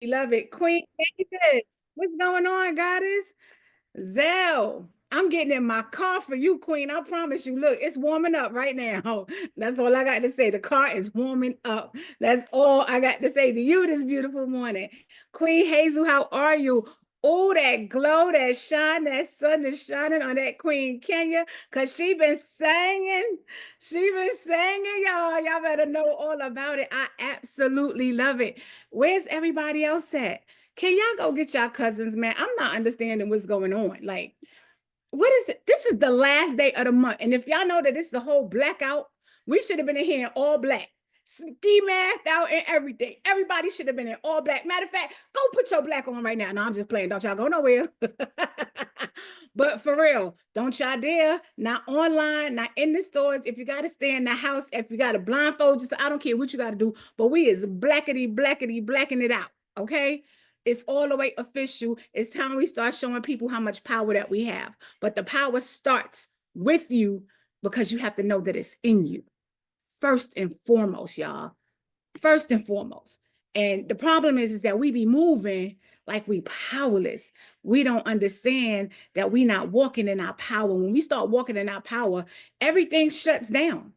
Love it. Queen Davis, what's going on, goddess? Zell, I'm getting in my car for you, Queen. I promise you. Look, it's warming up right now. That's all I got to say. The car is warming up. That's all I got to say to you this beautiful morning. Queen Hazel, how are you? Oh, that glow, that shine, that sun is shining on that Queen Kenya, because she been singing. She been singing, y'all. Y'all better know all about it. I absolutely love it. Where's everybody else at? Can y'all go get y'all cousins, man? I'm not understanding what's going on. Like, what is it? This is the last day of the month. And if y'all know that this is a whole blackout, we should have been in here in all black. Ski mask out and everything. Everybody should have been in all black. Matter of fact, go put your black on right now. No, I'm just playing. Don't y'all go nowhere. But for real, don't y'all dare. Not online, not in the stores. If you got to stay in the house, if you got to blindfold, just I don't care what you got to do. But we is blacking it out. Okay. It's all the way official. It's time we start showing people how much power that we have. But the power starts with you because you have to know that it's in you. First and foremost, y'all. First and foremost. And the problem is that we be moving like we powerless. We don't understand that we not walking in our power. When we start walking in our power, everything shuts down.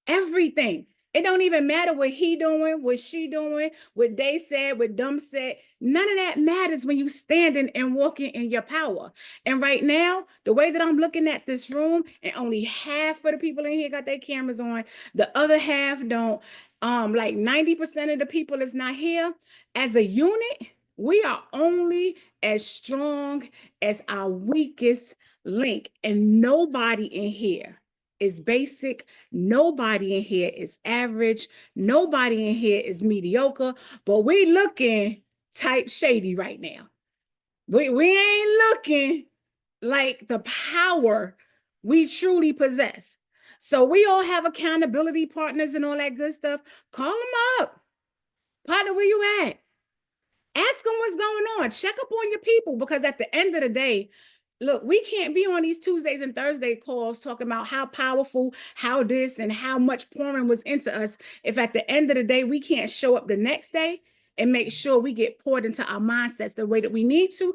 Everything. It don't even matter what he doing, what she doing, what they said, what them said. None of that matters when you standing and walking in your power. And right now, the way that I'm looking at this room, and only half of the people in here got their cameras on, the other half don't. Like 90% of the people is not here. As a unit, we are only as strong as our weakest link, and nobody in here is basic. Nobody in here is average. Nobody in here is mediocre. But we looking type shady right now. We ain't looking like the power we truly possess. So we all have accountability partners and all that good stuff. Call them up. Partner, where you at? Ask them what's going on. Check up on your people, because at the end of the day, look, we can't be on these Tuesdays and Thursday calls talking about how powerful, how this, and how much pouring was into us if at the end of the day we can't show up the next day and make sure we get poured into our mindsets the way that we need to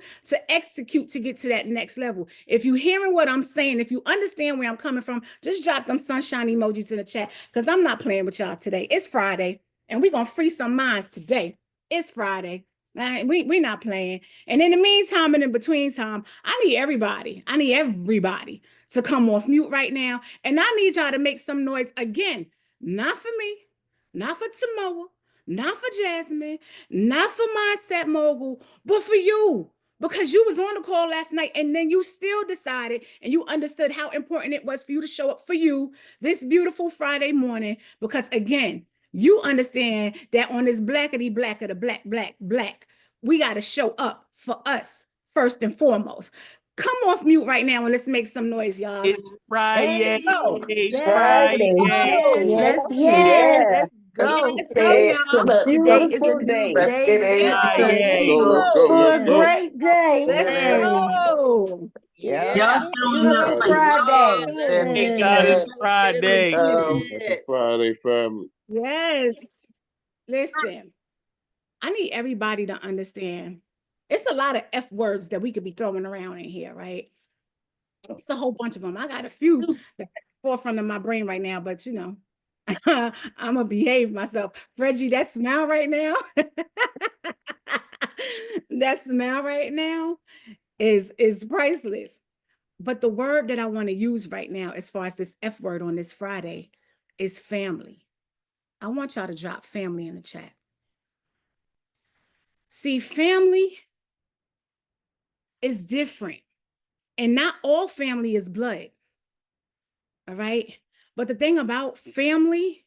execute to get to that next level. If you're hearing what I'm saying, if you understand where I'm coming from, just drop them sunshine emojis in the chat, because I'm not playing with y'all today. It's Friday, and we're going to free some minds today. It's Friday. We're not playing. And in the meantime and in between time, I need everybody to come off mute right now. And I need y'all to make some noise again. Not for me, not for Tamoa, not for Jasmine, not for Mindset Mogul, but for you. Because you was on the call last night, and then you still decided and you understood how important it was for you to show up for you this beautiful Friday morning. Because again, you understand that on this blackety black of the black, we got to show up for us first and foremost. Come off mute right now and let's make some noise, y'all. It's Friday. Hey, It's yes, Friday. yes, let's get Yes, it. Let's go. Let's go, it's y'all. a Today is a beautiful new day. Let's day. get it. Yes, Friday. Let's For a go. great day. Let's yes, go. Yeah. Y'all yes. showing up Beautiful for Let's Friday. get love. it. Thank Let's God get it's Let's it. get it. Let's Friday. get Happy it. Friday, family. Yes. Listen, I need everybody to understand. It's a lot of F words that we could be throwing around in here, right? It's a whole bunch of them. I got a few that forefront of my brain right now, but I'm gonna behave myself. Reggie, that smile right now, that smile right now is priceless. But the word that I want to use right now, as far as this F word on this Friday, is family. I want y'all to drop family in the chat. See, family is different, and not all family is blood. All right. But the thing about family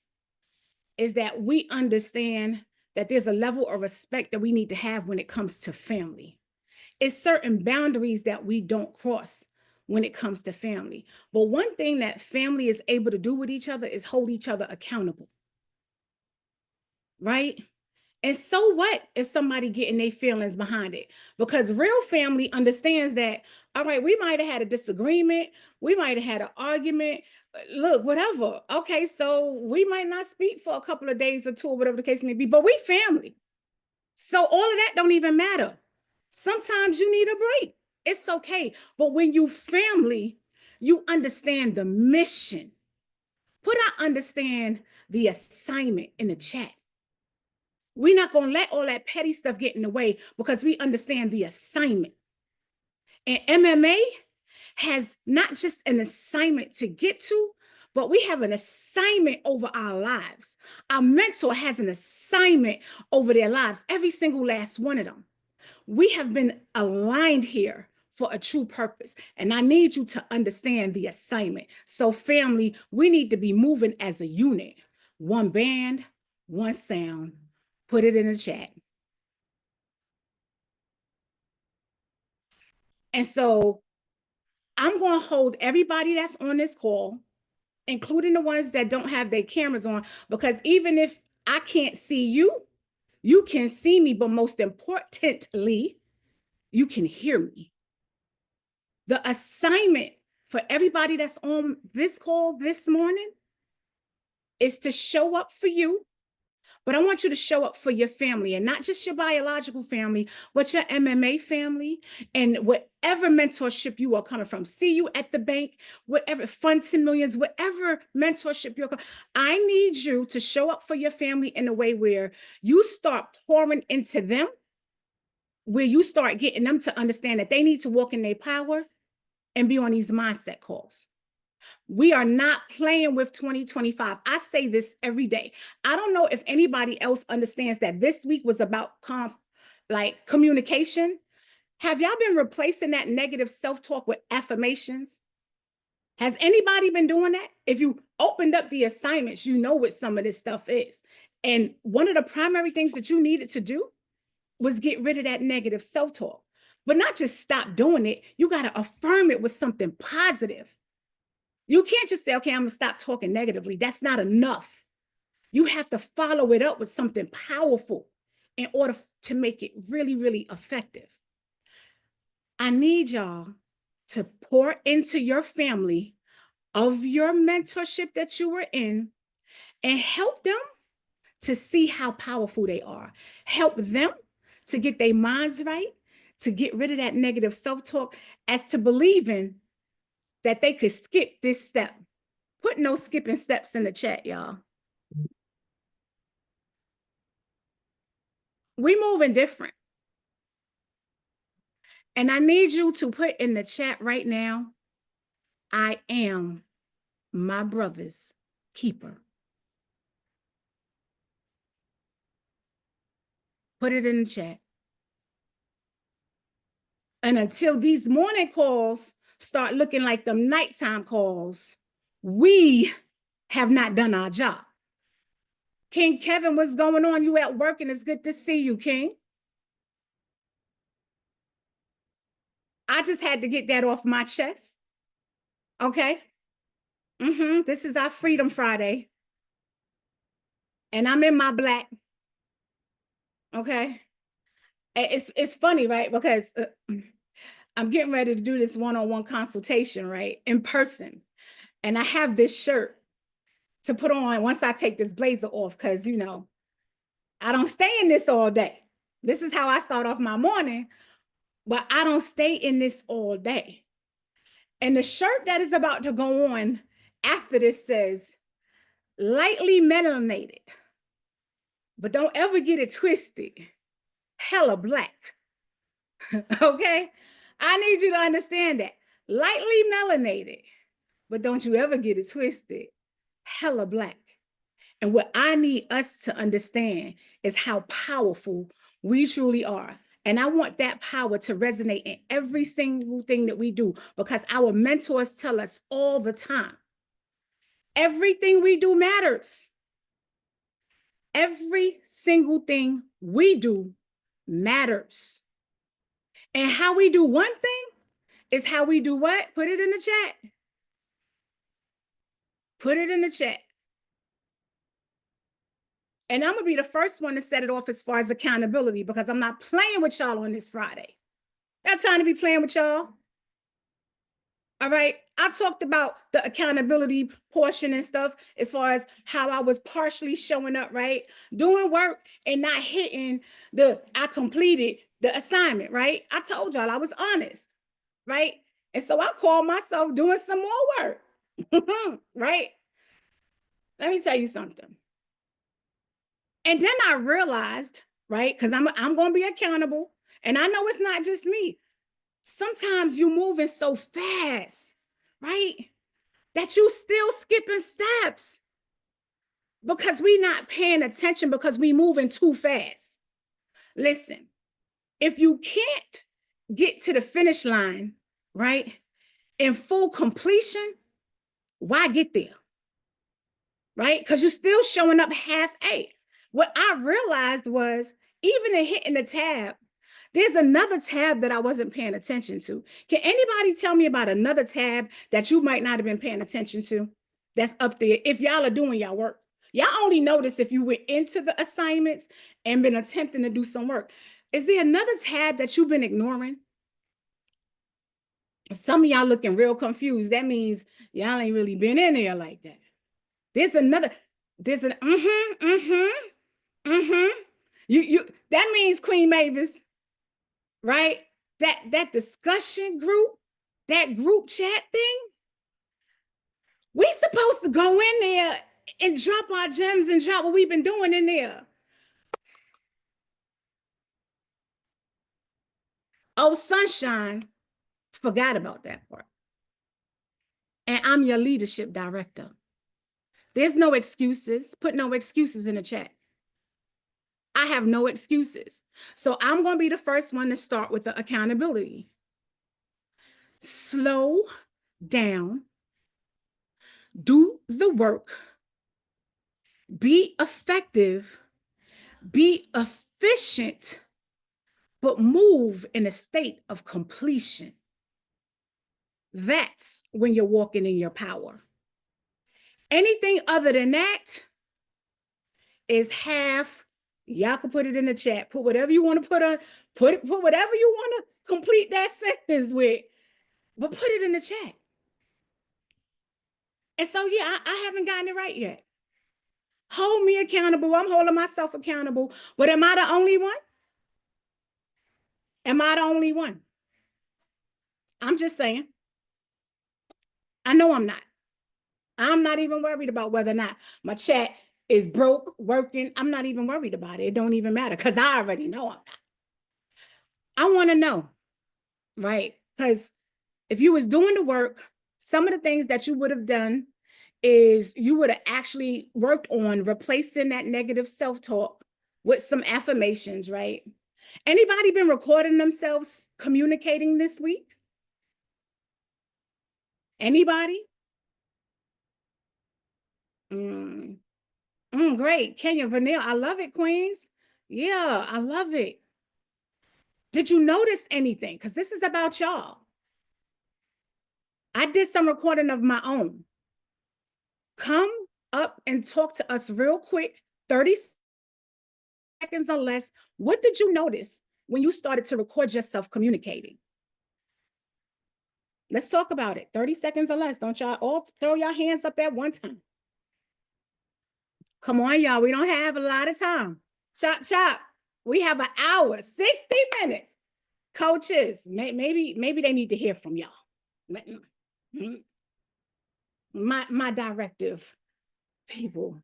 is that we understand that there's a level of respect that we need to have when it comes to family. It's certain boundaries that we don't cross when it comes to family. But one thing that family is able to do with each other is hold each other accountable, right? And so what if somebody getting their feelings behind it? Because real family understands that, all right, we might have had a disagreement, we might have had an argument, look, whatever. Okay, so we might not speak for a couple of days or two, or whatever the case may be, but we family. So all of that don't even matter. Sometimes you need a break. It's okay. But when you family, you understand the mission. Put I understand the assignment in the chat. We're not going to let all that petty stuff get in the way because we understand the assignment. And MMA has not just an assignment to get to, but we have an assignment over our lives. Our mentor has an assignment over their lives, every single last one of them. We have been aligned here for a true purpose. And I need you to understand the assignment. So family, we need to be moving as a unit. One band, one sound. Put it in the chat. And so I'm going to hold everybody that's on this call, including the ones that don't have their cameras on, because even if I can't see you, you can see me, but most importantly, you can hear me. The assignment for everybody that's on this call this morning is to show up for you, but I want you to show up for your family, and not just your biological family, but your MMA family and whatever mentorship you are coming from. See you at the bank, whatever, Funds to Millions, whatever mentorship you're coming. I need you to show up for your family in a way where you start pouring into them, where you start getting them to understand that they need to walk in their power and be on these mindset calls. We are not playing with 2025. I say this every day. I don't know if anybody else understands that this week was about communication. Have y'all been replacing that negative self-talk with affirmations? Has anybody been doing that? If you opened up the assignments, you know what some of this stuff is. And one of the primary things that you needed to do was get rid of that negative self-talk. But not just stop doing it. You got to affirm it with something positive. You can't just say, okay, I'm going to stop talking negatively. That's not enough. You have to follow it up with something powerful in order to make it really, really effective. I need y'all to pour into your family of your mentorship that you were in and help them to see how powerful they are. Help them to get their minds right, to get rid of that negative self-talk, as to believing that they could skip this step. Put no skipping steps in the chat, y'all. We moving different. And I need you to put in the chat right now, I am my brother's keeper. Put it in the chat. And until these morning calls start looking like them nighttime calls, we have not done our job. King Kevin, what's going on? You at work, and it's good to see you, King. I just had to get that off my chest. Okay. This is our Freedom Friday. And I'm in my black. Okay. It's funny, right? Because I'm getting ready to do this one-on-one consultation, right? In person. And I have this shirt to put on once I take this blazer off, because, you know, I don't stay in this all day. This is how I start off my morning, but I don't stay in this all day. And the shirt that is about to go on after this says, lightly melanated, but don't ever get it twisted. Hella black. Okay? I need you to understand that. Lightly melanated, but don't you ever get it twisted. Hella black. And what I need us to understand is how powerful we truly are. And I want that power to resonate in every single thing that we do, because our mentors tell us all the time, everything we do matters. Every single thing we do matters. And how we do one thing is how we do what? Put it in the chat. Put it in the chat. And I'm going to be the first one to set it off as far as accountability, because I'm not playing with y'all on this Friday. Got time to be playing with y'all. All right. I talked about the accountability portion and stuff as far as how I was partially showing up, right? Doing work and not hitting I completed the assignment, right? I told y'all I was honest, right? And so I called myself doing some more work, right? Let me tell you something. And then I realized, right? Because I'm going to be accountable. And I know it's not just me. Sometimes you moving so fast, right? That you still skipping steps because we not paying attention because we moving too fast. Listen, if you can't get to the finish line, right, in full completion, why get there? Right? Because you're still showing up half-assed. What I realized was even in hitting the tab, there's another tab that I wasn't paying attention to. Can anybody tell me about another tab that you might not have been paying attention to that's up there if y'all are doing y'all work? Y'all only notice if you went into the assignments and been attempting to do some work. Is there another tab that you've been ignoring? Some of y'all looking real confused. That means y'all ain't really been in there like that. There's an You that means Queen Mavis, right? That discussion group, that group chat thing, we supposed to go in there and drop our gems and drop what we've been doing in there. Oh, Sunshine forgot about that part. And I'm your leadership director. There's no excuses. Put no excuses in the chat. I have no excuses. So I'm going to be the first one to start with the accountability. Slow down. Do the work. Be effective. Be efficient, but move in a state of completion. That's when you're walking in your power. Anything other than that is half. Y'all can put it in the chat. Put whatever you want to put on. Put whatever you want to complete that sentence with, but put it in the chat. And so, yeah, I haven't gotten it right yet. Hold me accountable. I'm holding myself accountable. But am I the only one? Am I the only one? I'm just saying. I know I'm not. I'm not even worried about whether or not my chat is broke, working. I'm not even worried about it. It don't even matter because I already know I'm not. I want to know, right? Because if you was doing the work, some of the things that you would have done is you would have actually worked on replacing that negative self-talk with some affirmations, right? Anybody been recording themselves communicating this week? Anybody? Great. Kenya Vernell, I love it, Queens. Yeah, I love it. Did you notice anything? Because this is about y'all. I did some recording of my own. Come up and talk to us real quick, 30 seconds or less. What did you notice when you started to record yourself communicating? Let's talk about it. 30 seconds or less. Don't y'all all throw your hands up at one time. Come on, y'all. We don't have a lot of time. Chop, chop. We have an hour, 60 minutes. Coaches, maybe they need to hear from y'all. My directive people,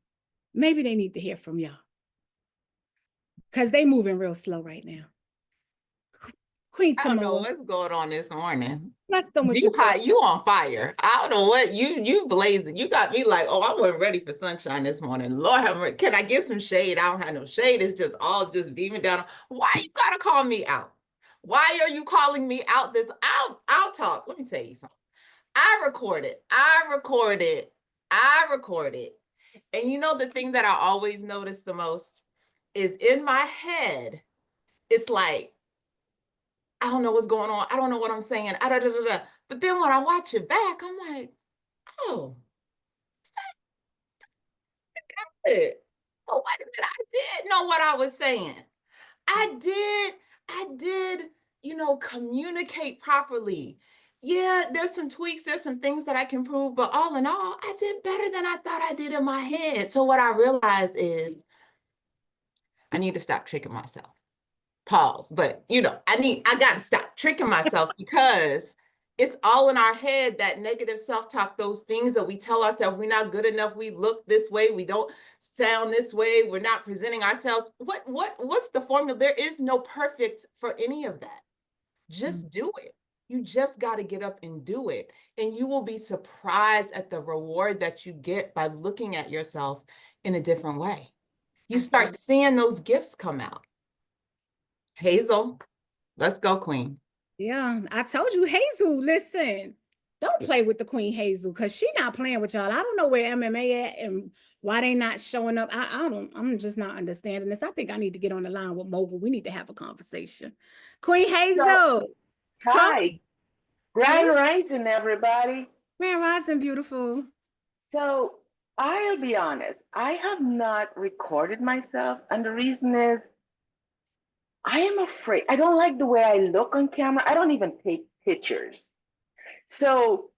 maybe they need to hear from y'all. Because they moving real slow right now. Queen Tamora. I don't know what's going on this morning. You on fire. I don't know what you blazing. You got me like, oh, I wasn't ready for sunshine this morning. Lord have mercy. Can I get some shade? I don't have no shade. It's just all just beaming down. Why you gotta call me out? Why are you calling me out? I'll talk. Let me tell you something. I recorded. And you know the thing that I always notice the most is in my head, it's like, I don't know what's going on. I don't know what I'm saying. But then when I watch it back, I'm like, oh, oh, wait a minute. I did know what I was saying. I did, communicate properly. yeah, there's some tweaks, there's some things that I can prove, but all in all, I did better than I thought I did in my head. So what I realized is I need to stop tricking myself. Pause. But I got to stop tricking myself because it's all in our head, that negative self-talk, those things that we tell ourselves, we're not good enough, we look this way, we don't sound this way, we're not presenting ourselves. What's the formula? There is no perfect for any of that. Just do it. You just got to get up and do it. And you will be surprised at the reward that you get by looking at yourself in a different way. You start seeing those gifts come out. Hazel, let's go, Queen. Yeah, I told you, Hazel, listen, don't play with the Queen Hazel, because she not playing with y'all. I don't know where MMA at and why they not showing up. I'm just not understanding this. I think I need to get on the line with Mogul. We need to have a conversation. Queen Hazel. Hi. Grand Rising, everybody. Grand Rising, beautiful. So I'll be honest, I have not recorded myself, and the reason is I am afraid. I don't like the way I look on camera. I don't even take pictures. So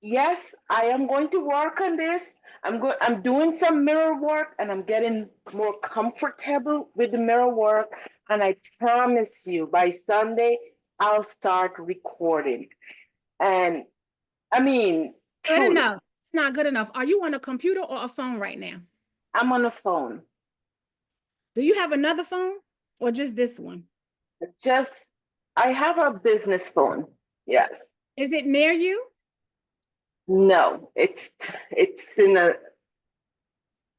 yes, I am going to work on this. I'm doing some mirror work, and I'm getting more comfortable with the mirror work. And I promise you, by Sunday, I'll start recording. And I mean, Good truly, enough. It's not good enough. Are you on a computer or a phone right now? I'm on the phone. Do you have another phone or just this one? I have a business phone. Yes. Is it near you? No, it's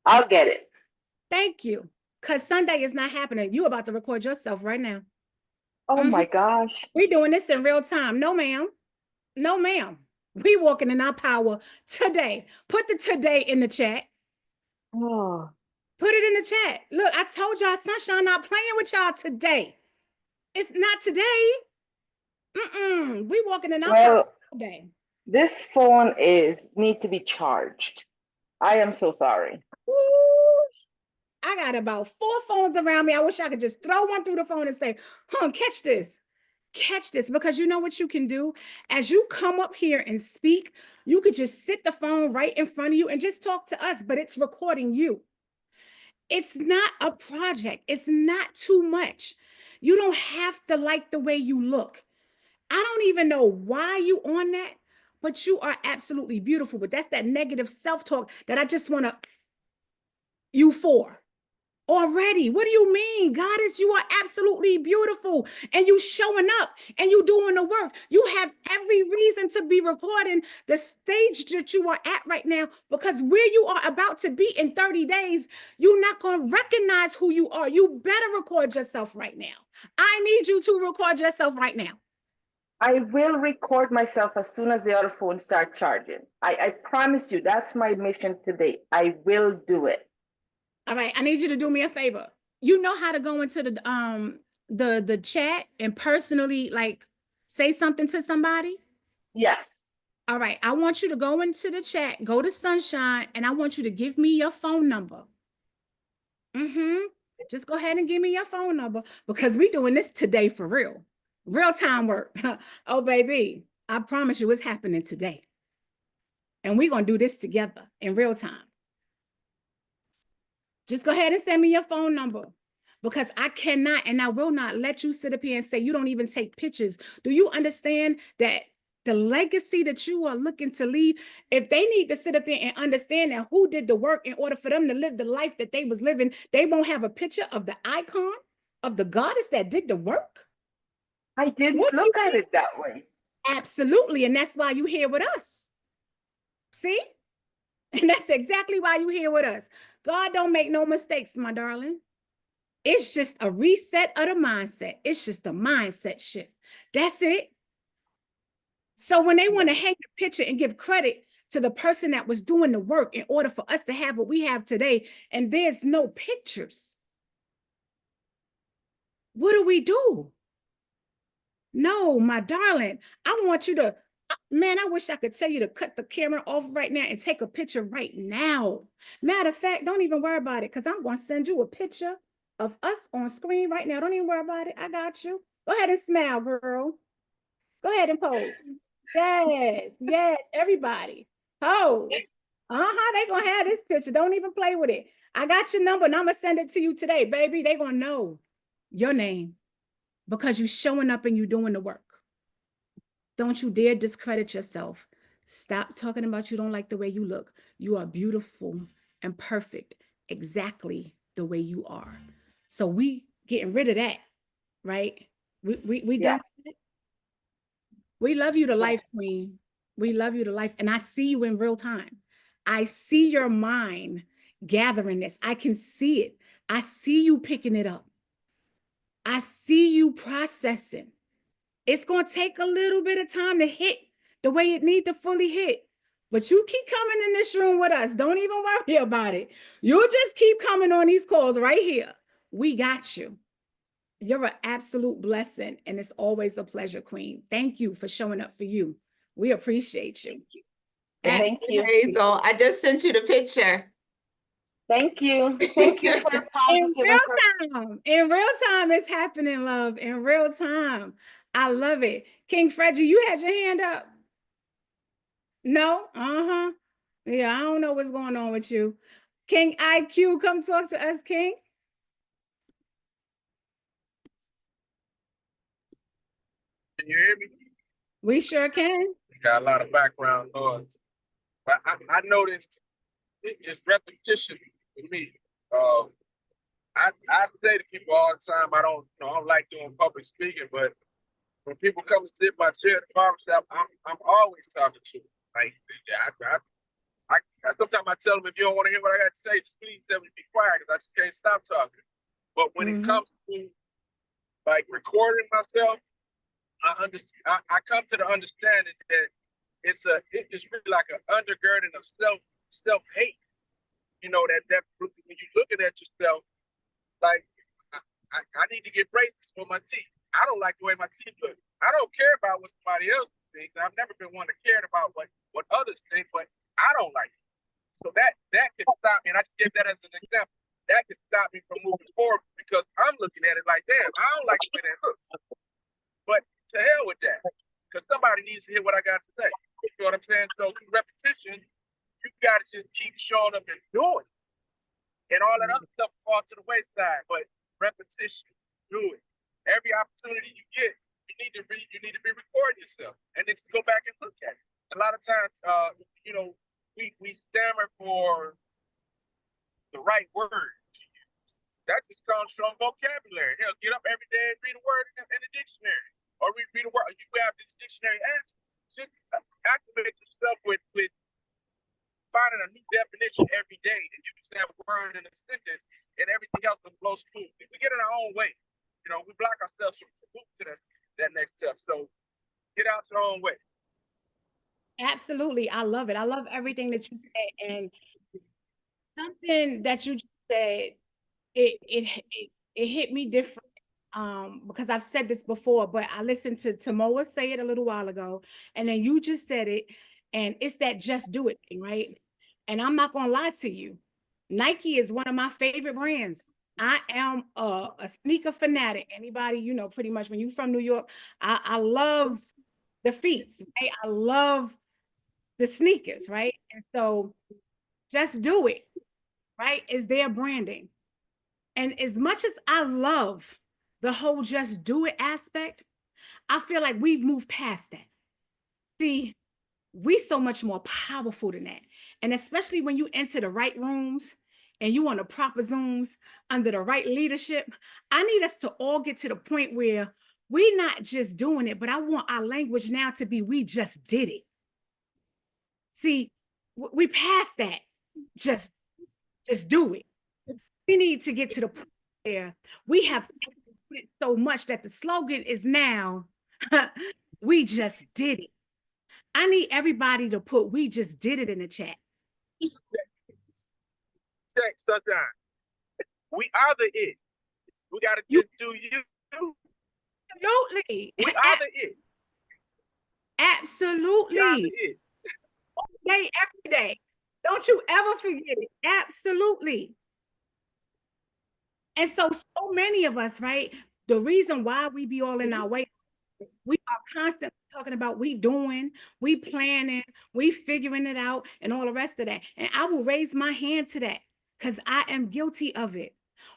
I'll get it. Thank you. Because Sunday is not happening. You about to record yourself right now. Oh my gosh. We're doing this in real time. No, ma'am. No, ma'am. We walking in our power today. Put the today in the chat. Oh. Put it in the chat. Look, I told y'all, Sunshine not playing with y'all today. It's not today. We walking in our power today. This phone need to be charged. I am so sorry. Ooh, I got about 4 phones around me. I wish I could just throw one through the phone and say, catch this. Catch this, because you know what you can do? As you come up here and speak, you could just sit the phone right in front of you and just talk to us, but it's recording you. It's not a project. It's not too much. You don't have to like the way you look. I don't even know why you on that, but you are absolutely beautiful. But that's that negative self-talk that I just want to you for. Already. What do you mean? Goddess, you are absolutely beautiful, and you showing up and you doing the work. You have every reason to be recording the stage that you are at right now, because where you are about to be in 30 days, you're not going to recognize who you are. You better record yourself right now. I need you to record yourself right now. I will record myself as soon as the other phone starts charging. I promise you, that's my mission today. I will do it. All right, I need you to do me a favor. You know how to go into the chat and personally like say something to somebody? Yes. All right, I want you to go into the chat, go to Sunshine, and I want you to give me your phone number. Just go ahead and give me your phone number, because we're doing this today for real. Real time work. Oh, baby, I promise you it's happening today. And we're going to do this together in real time. Just go ahead and send me your phone number, because I cannot and I will not let you sit up here and say you don't even take pictures. Do you understand that the legacy that you are looking to leave, if they need to sit up there and understand that who did the work in order for them to live the life that they was living, they won't have a picture of the icon of the goddess that did the work? I didn't look at it that way. Absolutely. And that's why you're here with us. See? And that's exactly why you're here with us. God don't make no mistakes, my darling. It's just a reset of the mindset. It's just a mindset shift. That's it. So when they want to hang a picture and give credit to the person that was doing the work in order for us to have what we have today, and there's no pictures, what do we do? No, my darling, I want you to, man, I wish I could tell you to cut the camera off right now and take a picture right now. Matter of fact, don't even worry about it, because I'm going to send you a picture of us on screen right now. Don't even worry about it. I got you. Go ahead and smile, girl. Go ahead and pose. Yes, yes, everybody. Pose. They gonna have this picture. Don't even play with it. I got your number and I'm gonna send it to you today, baby. They gonna know your name because you showing up and you doing the work. Don't you dare discredit yourself. Stop talking about you don't like the way you look. You are beautiful and perfect exactly the way you are. So we getting rid of that, right? We done. Yes. We love you to Yes. life, Queen. We love you to life. And I see you in real time. I see your mind gathering this. I can see it. I see you picking it up. I see you processing. It's going to take a little bit of time to hit the way it needs to fully hit. But you keep coming in this room with us. Don't even worry about it. You just keep coming on these calls right here. We got you. You're an absolute blessing, and it's always a pleasure, Queen. Thank you for showing up for you. We appreciate you. Thank you. Hazel, I just sent you the picture. Thank you. Thank you for the In positive real time. In real time, it's happening, love. In real time. I love it. King Frederick, you had your hand up. No? Yeah, I don't know what's going on with you. King IQ, come talk to us, King. Can you hear me? We sure can. Got a lot of background noise. But I noticed it's repetition for me. I say to people all the time, I don't like doing public speaking, but when people come and sit in my chair at the barbershop, I'm always talking to them. Like, I sometimes I tell them, if you don't want to hear what I got to say, just please tell me to be quiet because I just can't stop talking. But when it comes to like recording myself, I come to the understanding that it's really like an undergirding of self hate. You know, that when you're looking at yourself, like I need to get braces for my teeth. I don't like the way my teeth look. I don't care about what somebody else thinks. I've never been one to care about what others think, but I don't like it. So that can stop me. And I just gave that as an example. That can stop me from moving forward because I'm looking at it like, damn, I don't like the way that looks. But to hell with that, because somebody needs to hear what I got to say. You know what I'm saying? So through repetition, you got to just keep showing up and doing it. And all that other stuff falls to the wayside. But repetition, do it. Every opportunity you get, you need to be recording yourself and then go back and look at it. A lot of times, we stammer for the right word to use. That just comes from vocabulary. Hell, get up every day and read a word in the dictionary. Or read a word. You have this dictionary apps. Just activate yourself with finding a new definition every day that you just have a word in a sentence and everything else will flow smooth. We get in our own way. You know, we block ourselves from moving to that next step. So get out your own way. Absolutely. I love it. I love everything that you said. And something that you just said, it hit me different. Because I've said this before, but I listened to Tamoa say it a little while ago, and then you just said it, and it's that just do it thing, right? And I'm not gonna lie to you, Nike is one of my favorite brands. I am a sneaker fanatic. Anybody, pretty much when you're from New York, I love the feet, right? I love the sneakers, right? And so just do it, right? Is their branding. And as much as I love the whole just do it aspect, I feel like we've moved past that. See, we so much more powerful than that. And especially when you enter the right rooms and you on the proper Zooms under the right leadership, I need us to all get to the point where we're not just doing it, but I want our language now to be, we just did it. See, we passed that. Just do it. We need to get to the point where we have it so much that the slogan is now, we just did it. I need everybody to put, we just did it in the chat. Check, sunshine. We are the it. We got to just do you. Absolutely. We are the it. Absolutely. We are the it. Day, every day. Don't you ever forget it. Absolutely. And so many of us, right? The reason why we be all in our way, We are constantly talking about we doing, we planning, we figuring it out, and all the rest of that. And I will raise my hand to that because I am guilty of it.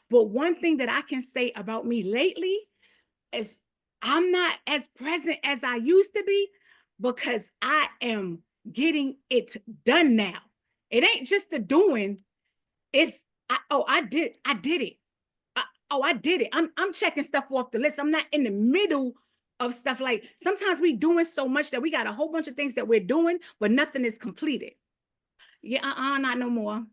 But one thing that I can say about me lately is I'm not as present as I used to be because I am getting it done now. It ain't just the doing, it's I did it. I did it. I'm checking stuff off the list. I'm not in the middle of stuff. Like sometimes we doing so much that we got a whole bunch of things that we're doing, but nothing is completed. Yeah, not no more.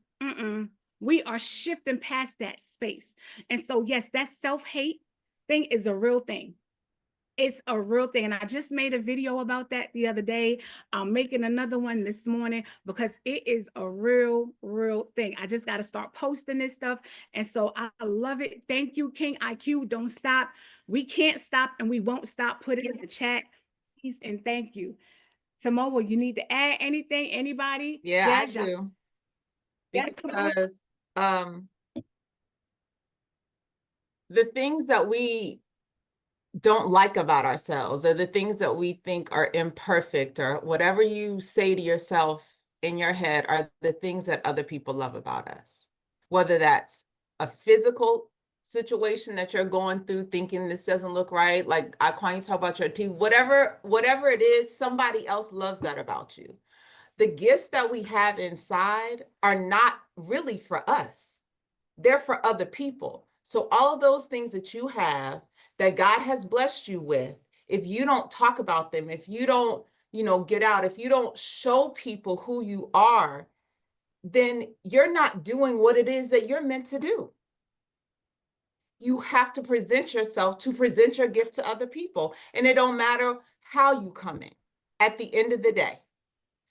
We are shifting past that space. And so, yes, that self-hate thing is a real thing. It's a real thing. And I just made a video about that the other day. I'm making another one this morning because it is a real thing. I just got to start posting this stuff. And so I love it. Thank you, King IQ. Don't stop. We can't stop and we won't stop. Put it in the chat. Please and thank you. Samoa, you need to add anything? Anybody? Yeah, Jazz, I do. yes, come on. Because the things that we don't like about ourselves, or the things that we think are imperfect, or whatever you say to yourself in your head, are the things that other people love about us. Whether that's a physical situation that you're going through, thinking this doesn't look right, like I can't talk about your teeth, whatever it is, somebody else loves that about you. The gifts that we have inside are not really for us. They're for other people. So all of those things that you have that God has blessed you with, if you don't talk about them, if you don't, get out, if you don't show people who you are, then you're not doing what it is that you're meant to do. You have to present yourself to present your gift to other people. And it don't matter how you come in. At the end of the day,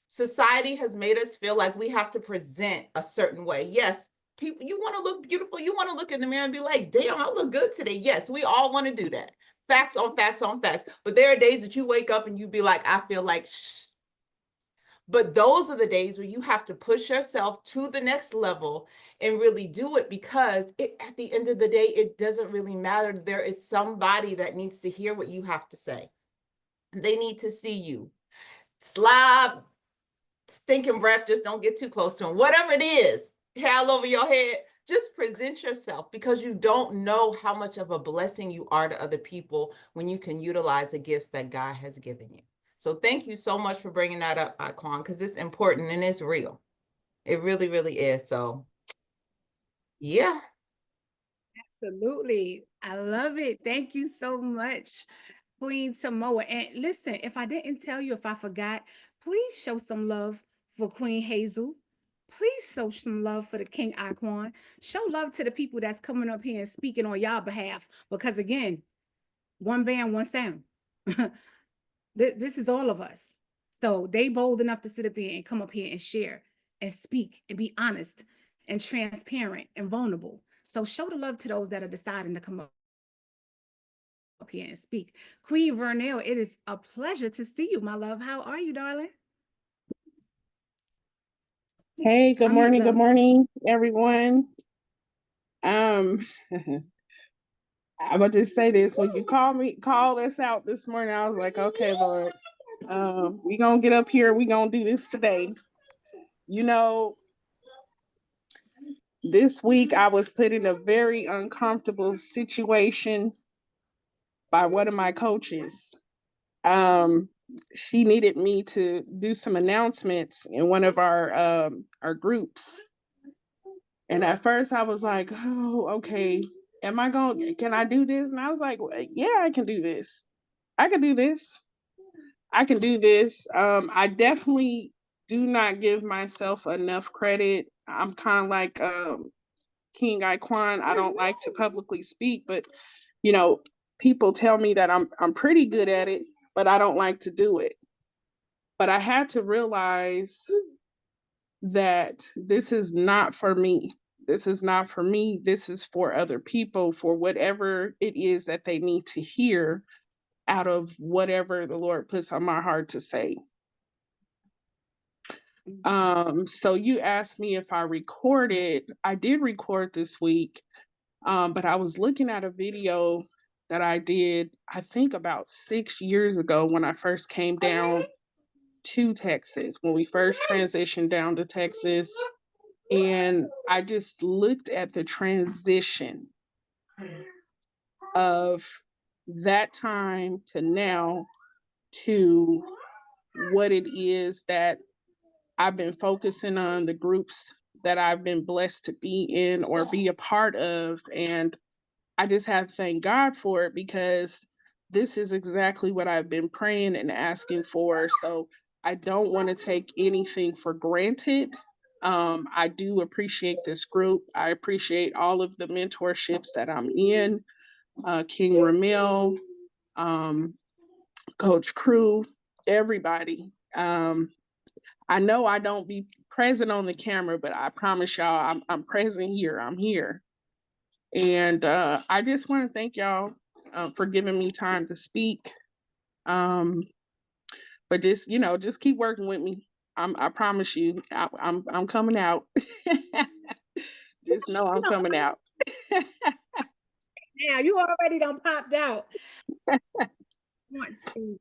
society has made us feel like we have to present a certain way. Yes, people, you want to look beautiful. You want to look in the mirror and be like, damn, I look good today. Yes, we all want to do that. Facts on facts on facts. But there are days that you wake up and you be like, I feel like shh. But those are the days where you have to push yourself to the next level and really do it, because at the end of the day, it doesn't really matter. There is somebody that needs to hear what you have to say. They need to see you. Slob, stinking breath, just don't get too close to them. Whatever it is, hair all over your head, just present yourself, because you don't know how much of a blessing you are to other people when you can utilize the gifts that God has given you. So thank you so much for bringing that up, Iquan, because it's important and it's real. It really, really is. So yeah. Absolutely. I love it. Thank you so much, Queen Samoa. And listen, if I didn't tell you, if I forgot, please show some love for Queen Hazel. Please show some love for the King Iquan. Show love to the people that's coming up here and speaking on y'all behalf. Because again, one band, one sound. This is all of us. So they bold enough to sit up there and come up here and share and speak and be honest and transparent and vulnerable. So show the love to those that are deciding to come up here and speak. Queen Vernell, it is a pleasure to see you, my love. How are you, darling? Hey, good morning, everyone. I'm gonna just say this. When you call us out this morning, I was like, okay, Lord, we gonna get up here, we gonna do this today. This week I was put in a very uncomfortable situation by one of my coaches. She needed me to do some announcements in one of our groups. And at first I was like, oh, okay, can I do this? And I was like, well, yeah, I can do this. I can do this. I definitely do not give myself enough credit. I'm kind of like King Iquan. I don't like to publicly speak, but people tell me that I'm pretty good at it, but I don't like to do it. But I had to realize that this is not for me. This is not for me. This is for other people, for whatever it is that they need to hear out of whatever the Lord puts on my heart to say. So you asked me if I recorded. I did record this week, but I was looking at a video that I did, I think about 6 years ago when I first came down to Texas, when we first transitioned down to Texas. And I just looked at the transition of that time to now to what it is that I've been focusing on, the groups that I've been blessed to be in or be a part of. And I just have to thank God for it, because this is exactly what I've been praying and asking for. So I don't want to take anything for granted. I do appreciate this group. I appreciate all of the mentorships that I'm in. King Ramil, Coach Crew, everybody. I know I don't be present on the camera, but I promise y'all I'm present here. I'm here. And I just want to thank y'all for giving me time to speak. But just, just keep working with me. I promise you, I'm coming out. Just know I'm coming out. Now you already done popped out. I want to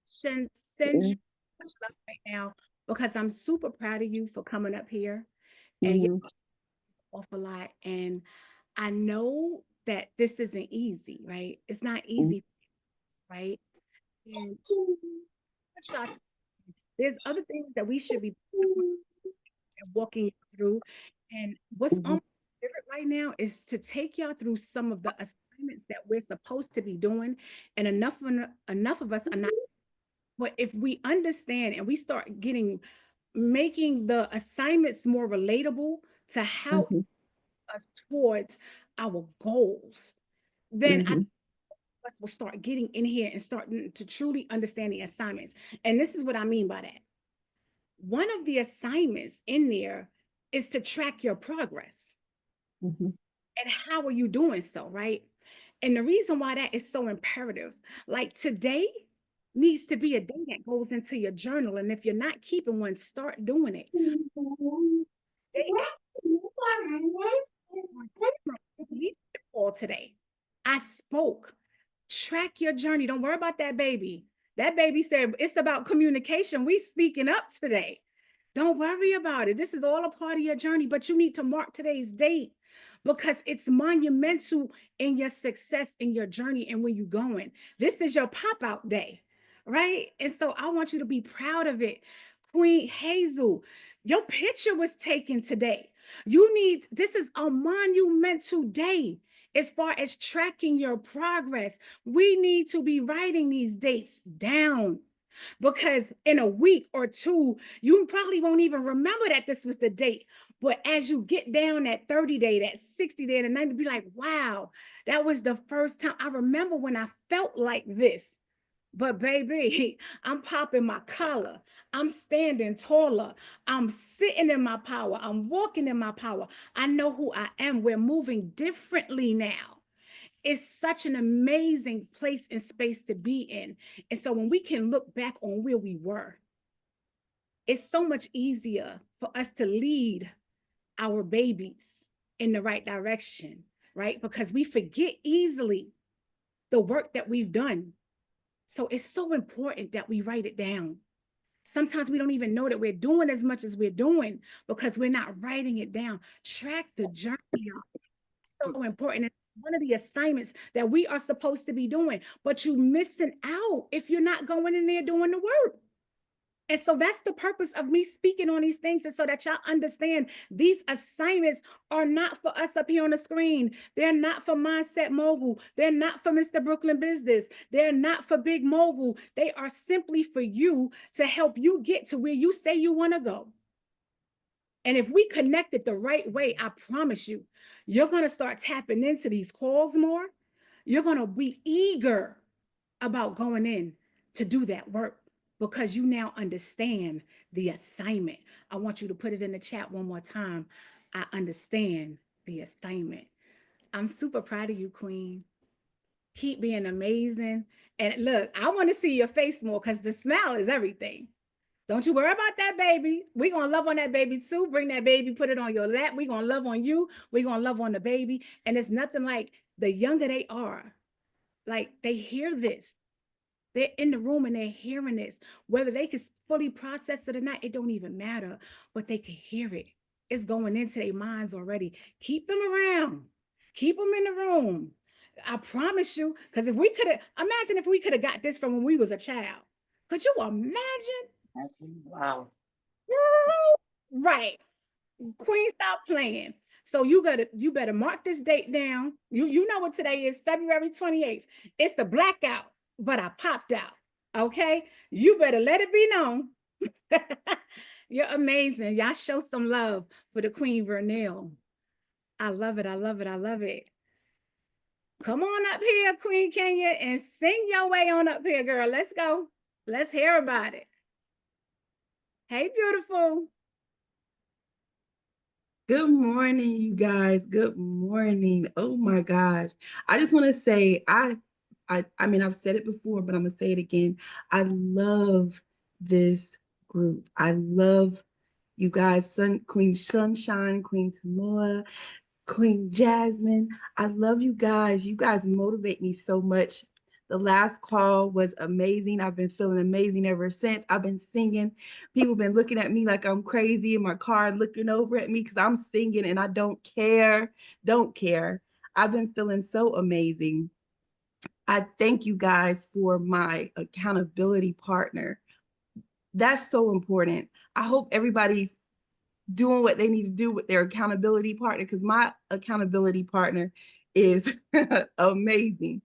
send you much love right now, because I'm super proud of you for coming up here, and you're awful lot. And I know that this isn't easy, right? It's not easy, right? And shots. There's other things that we should be walking through. And what's on my spirit right now is to take y'all through some of the assignments that we're supposed to be doing. And enough of us are not. But if we understand and we start making the assignments more relatable to how us towards our goals, then I us will start getting in here and starting to truly understand the assignments. And this is what I mean by that. One of the assignments in there is to track your progress. And how are you doing so, right? And the reason why that is so imperative, like today needs to be a day that goes into your journal. And if you're not keeping one, start doing it. Today, I spoke. Track your journey. Don't worry about that baby. That baby said it's about communication. We speaking up today. Don't worry about it. This is all a part of your journey, but you need to mark today's date, because it's monumental in your success, in your journey, and where you're going. This is your pop-out day, right? And so I want you to be proud of it. Queen Hazel, your picture was taken today. This is a monumental day. As far as tracking your progress, we need to be writing these dates down, because in a week or two, you probably won't even remember that this was the date. But as you get down that 30 day, that 60 day, and 90, be like, wow, that was the first time I remember when I felt like this. But baby, I'm popping my collar. I'm standing taller. I'm sitting in my power. I'm walking in my power. I know who I am. We're moving differently now. It's such an amazing place and space to be in. And so when we can look back on where we were, it's so much easier for us to lead our babies in the right direction, right? Because we forget easily the work that we've done. So it's so important that we write it down. Sometimes we don't even know that we're doing as much as we're doing because we're not writing it down. Track the journey. It's so important. It's one of the assignments that we are supposed to be doing, but you're missing out if you're not going in there doing the work. And so that's the purpose of me speaking on these things, is so that y'all understand these assignments are not for us up here on the screen. They're not for Mindset Mogul. They're not for Mr. Brooklyn Business. They're not for Big Mogul. They are simply for you to help you get to where you say you want to go. And if we connect it the right way, I promise you, you're going to start tapping into these calls more. You're going to be eager about going in to do that work, because you now understand the assignment. I want you to put it in the chat one more time. I understand the assignment. I'm super proud of you, Queen. Keep being amazing. And look, I want to see your face more, because the smile is everything. Don't you worry about that baby. We're going to love on that baby too. Bring that baby, put it on your lap. We're going to love on you. We're going to love on the baby. And it's nothing like, the younger they are, Like they hear this. They're in the room and they're hearing this. Whether they can fully process it or not, it don't even matter, but they can hear it. It's going into their minds already. Keep them around. Keep them in the room. I promise you, because if we could have, imagine if we could have got this from when we was a child. Could you imagine? Wow. Right. Queen, stop playing. So you better mark this date down. You know what today is, February 28th. It's the blackout, but I popped out. Okay? You better let it be known. You're amazing. Y'all show some love for the Queen Vernell. I love it. I love it. I love it. Come on up here, Queen Kenya, and sing your way on up here, girl. Let's go. Let's hear about it. Hey, beautiful. Good morning, you guys. Good morning. Oh my gosh. I just want to say I mean I've said it before, but I'm gonna say it again. I love this group. I love you guys, Queen Sunshine, Queen Tamoa, Queen Jasmine. I love you guys. You guys motivate me so much. The last call was amazing. I've been feeling amazing ever since. I've been singing. People been looking at me like I'm crazy in my car, looking over at me because I'm singing and I don't care. Don't care. I've been feeling so amazing. I thank you guys for my accountability partner. That's so important. I hope everybody's doing what they need to do with their accountability partner, because my accountability partner is amazing.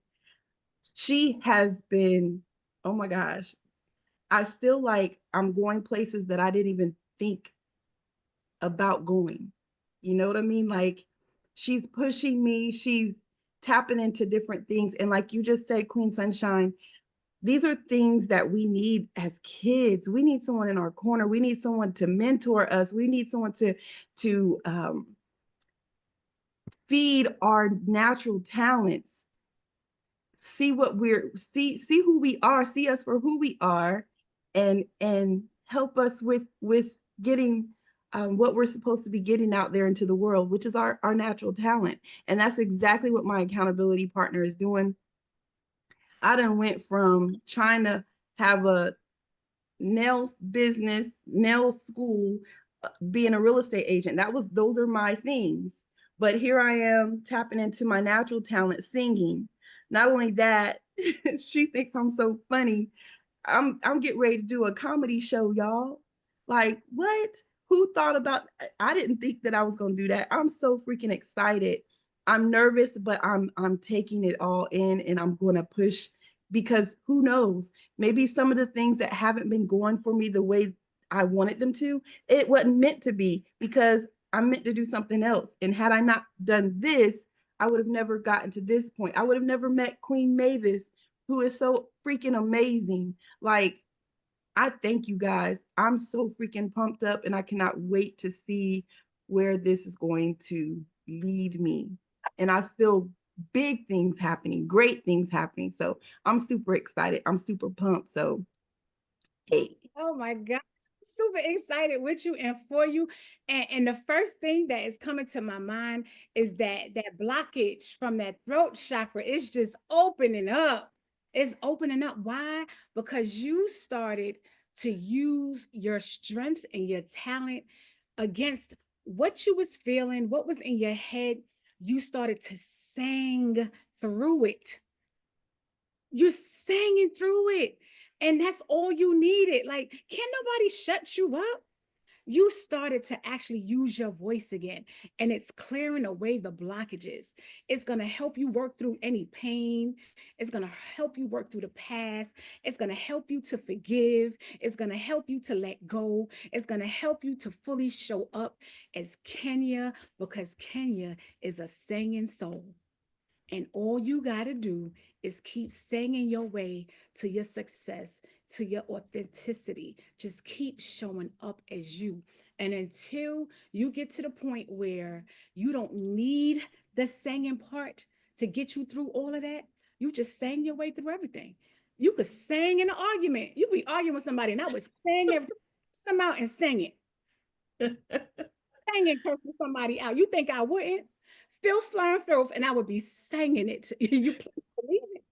She has been, oh my gosh, I feel like I'm going places that I didn't even think about going. You know what I mean? Like she's pushing me, she's tapping into different things. And like you just said, Queen Sunshine, these are things that we need as kids. We need someone in our corner. We need someone to mentor us. We need someone to feed our natural talents. See what we're see who we are. See us for who we are, and help us with getting what we're supposed to be getting out there into the world, which is our natural talent. And that's exactly what my accountability partner is doing. I done went from trying to have a nail business, nail school, being a real estate agent. Those are my things. But here I am tapping into my natural talent, singing. Not only that, she thinks I'm so funny. I'm getting ready to do a comedy show, y'all. Like, what? Who thought about, I didn't think that I was going to do that. I'm so freaking excited. I'm nervous, but I'm taking it all in, and I'm going to push, because who knows, maybe some of the things that haven't been going for me the way I wanted them to, it wasn't meant to be, because I'm meant to do something else. And had I not done this, I would have never gotten to this point. I would have never met Queen Mavis, who is so freaking amazing. Like, I thank you guys. I'm so freaking pumped up, and I cannot wait to see where this is going to lead me. And I feel big things happening, great things happening. So I'm super excited. I'm super pumped. So, hey. Oh my God. Super excited with you and for you. And the first thing that is coming to my mind is that blockage from that throat chakra is just opening up. It's opening up. Why? Because you started to use your strength and your talent against what you was feeling, what was in your head. You started to sing through it. You're singing through it. And that's all you needed. Like, can't nobody shut you up? You started to actually use your voice again, and it's clearing away the blockages. It's going to help you work through any pain. It's going to help you work through the past. It's going to help you to forgive. It's going to help you to let go. It's going to help you to fully show up as Kenya, because Kenya is a singing soul. And all you got to do is keep singing your way to your success, to your authenticity. Just keep showing up as you. And until you get to the point where you don't need the singing part to get you through all of that, you just sang your way through everything. You could sing in an argument. You could be arguing with somebody, and I would sing every some out and sing it. Singing, cursing somebody out. You think I wouldn't? Phil Flying Filth, and I would be singing it. You believe it?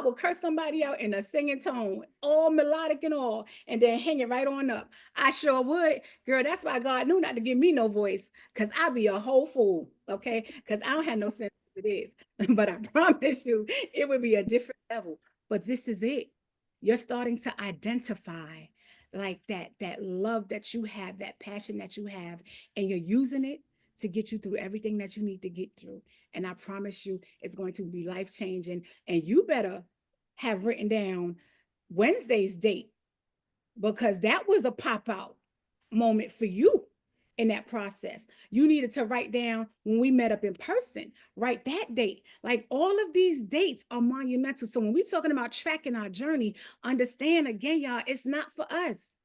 will curse somebody out in a singing tone, all melodic and all, and then hang it right on up. I sure would. Girl, that's why God knew not to give me no voice, because I'd be a whole fool, okay? Because I don't have no sense as it is. But I promise you, it would be a different level. But this is it. You're starting to identify like that love that you have, that passion that you have, and you're using it to get you through everything that you need to get through. And I promise you, it's going to be life changing. And you better have written down Wednesday's date, because that was a pop out moment for you in that process. You needed to write down when we met up in person, write that date. Like, all of these dates are monumental. So when we're talking about tracking our journey, understand again, y'all, it's not for us.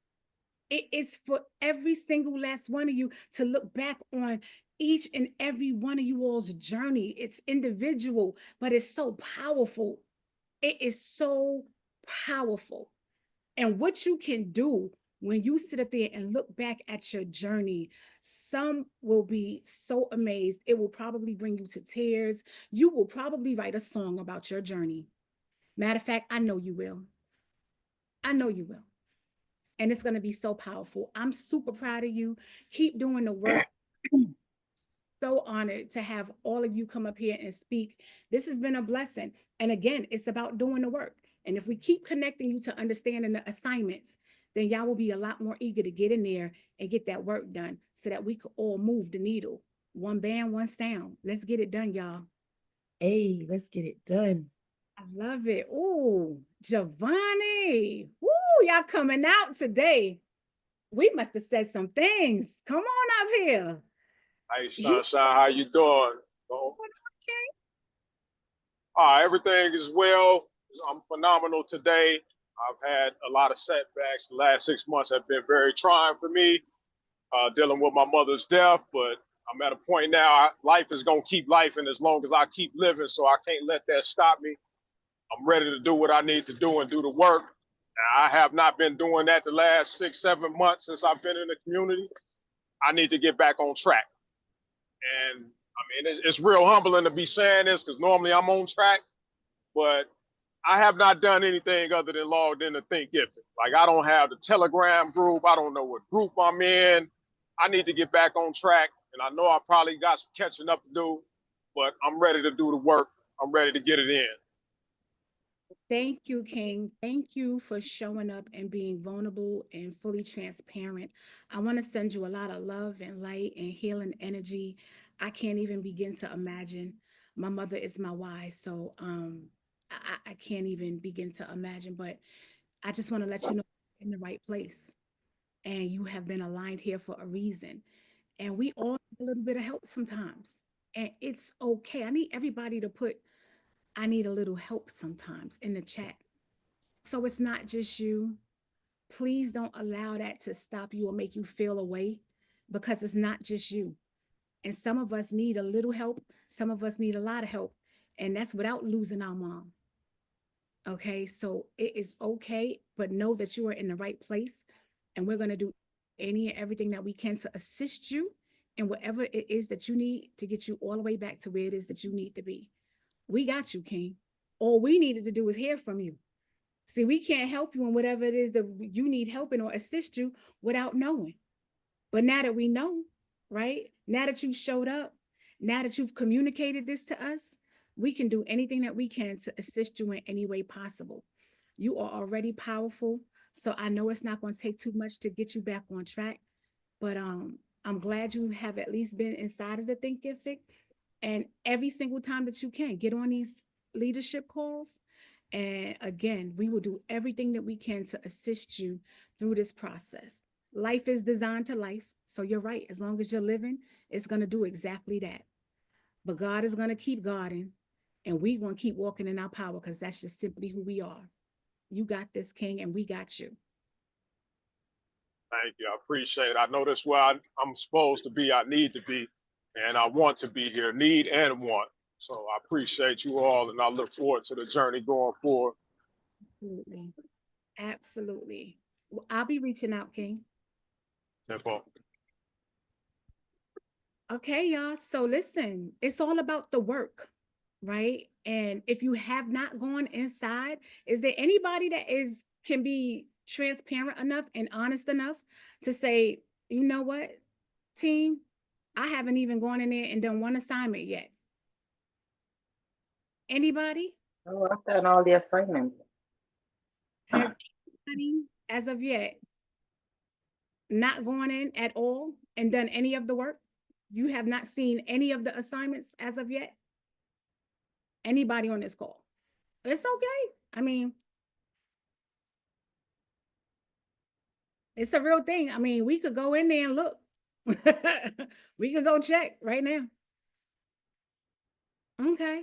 It is for every single last one of you to look back on each and every one of you all's journey. It's individual, but it's so powerful. It is so powerful. And what you can do when you sit up there and look back at your journey, some will be so amazed. It will probably bring you to tears. You will probably write a song about your journey. Matter of fact, I know you will. I know you will. And it's going to be so powerful. I'm super proud of you. Keep doing the work. So honored to have all of you come up here and speak. This has been a blessing. And again, it's about doing the work. And if we keep connecting you to understanding the assignments, then y'all will be a lot more eager to get in there and get that work done so that we could all move the needle. One band, one sound. Let's get it done, y'all. Hey, let's get it done. I love it. Ooh, Giovanni. Ooh, y'all coming out today. We must have said some things. Come on up here. Hey, Sunshine, how you doing? Everything is well. I'm phenomenal today. I've had a lot of setbacks. The last 6 months have been very trying for me, dealing with my mother's death. But I'm at a point now, life is going to keep life, and as long as I keep living, so I can't let that stop me. I'm ready to do what I need to do and do the work. Now, I have not been doing that the last 6, 7 months since I've been in the community. I need to get back on track. And I mean, it's real humbling to be saying this, because normally I'm on track, but I have not done anything other than logged in to Think Gifted. Like, I don't have the Telegram group. I don't know what group I'm in. I need to get back on track. And I know I probably got some catching up to do, but I'm ready to do the work. I'm ready to get it in. Thank you, King. Thank you for showing up and being vulnerable and fully transparent. I want to send you a lot of love and light and healing energy. I can't even begin to imagine. My mother is my why, so I can't even begin to imagine. But I just want to let you know you're in the right place, and you have been aligned here for a reason. And we all need a little bit of help sometimes, and it's okay. I need everybody to put I need a little help sometimes in the chat. So it's not just you. Please don't allow that to stop you or make you feel away, because it's not just you. And some of us need a little help. Some of us need a lot of help. And that's without losing our mom. Okay. So it is okay, but know that you are in the right place. And we're going to do any and everything that we can to assist you in whatever it is that you need to get you all the way back to where it is that you need to be. We got you, King. All we needed to do is hear from you. See, we can't help you in whatever it is that you need help in or assist you without knowing. But now that we know, right? Now that you've showed up, now that you've communicated this to us, we can do anything that we can to assist you in any way possible. You are already powerful. So I know it's not going to take too much to get you back on track. But I'm glad you have at least been inside of the Thinkific. And every single time that you can, get on these leadership calls. And again, we will do everything that we can to assist you through this process. Life is designed to life. So you're right. As long as you're living, it's going to do exactly that. But God is going to keep guarding, and we're going to keep walking in our power, because that's just simply who we are. You got this, King, and we got you. Thank you. I appreciate it. I know that's where I'm supposed to be. I need to be. And I want to be here, need and want. So I appreciate you all, and I look forward to the journey going forward. Absolutely. Absolutely. Well, I'll be reaching out, King. Simple. Okay, y'all. So listen, it's all about the work. right? And if you have not gone inside, is there anybody that can be transparent enough and honest enough to say, you know what, team, I haven't even gone in there and done one assignment yet? Anybody? Oh, I've done all the assignments. Has anybody, as of yet, not gone in at all and done any of the work? You have not seen any of the assignments as of yet? Anybody on this call? It's okay. I mean, it's a real thing. I mean, we could go in there and look. We could go check right now. Okay.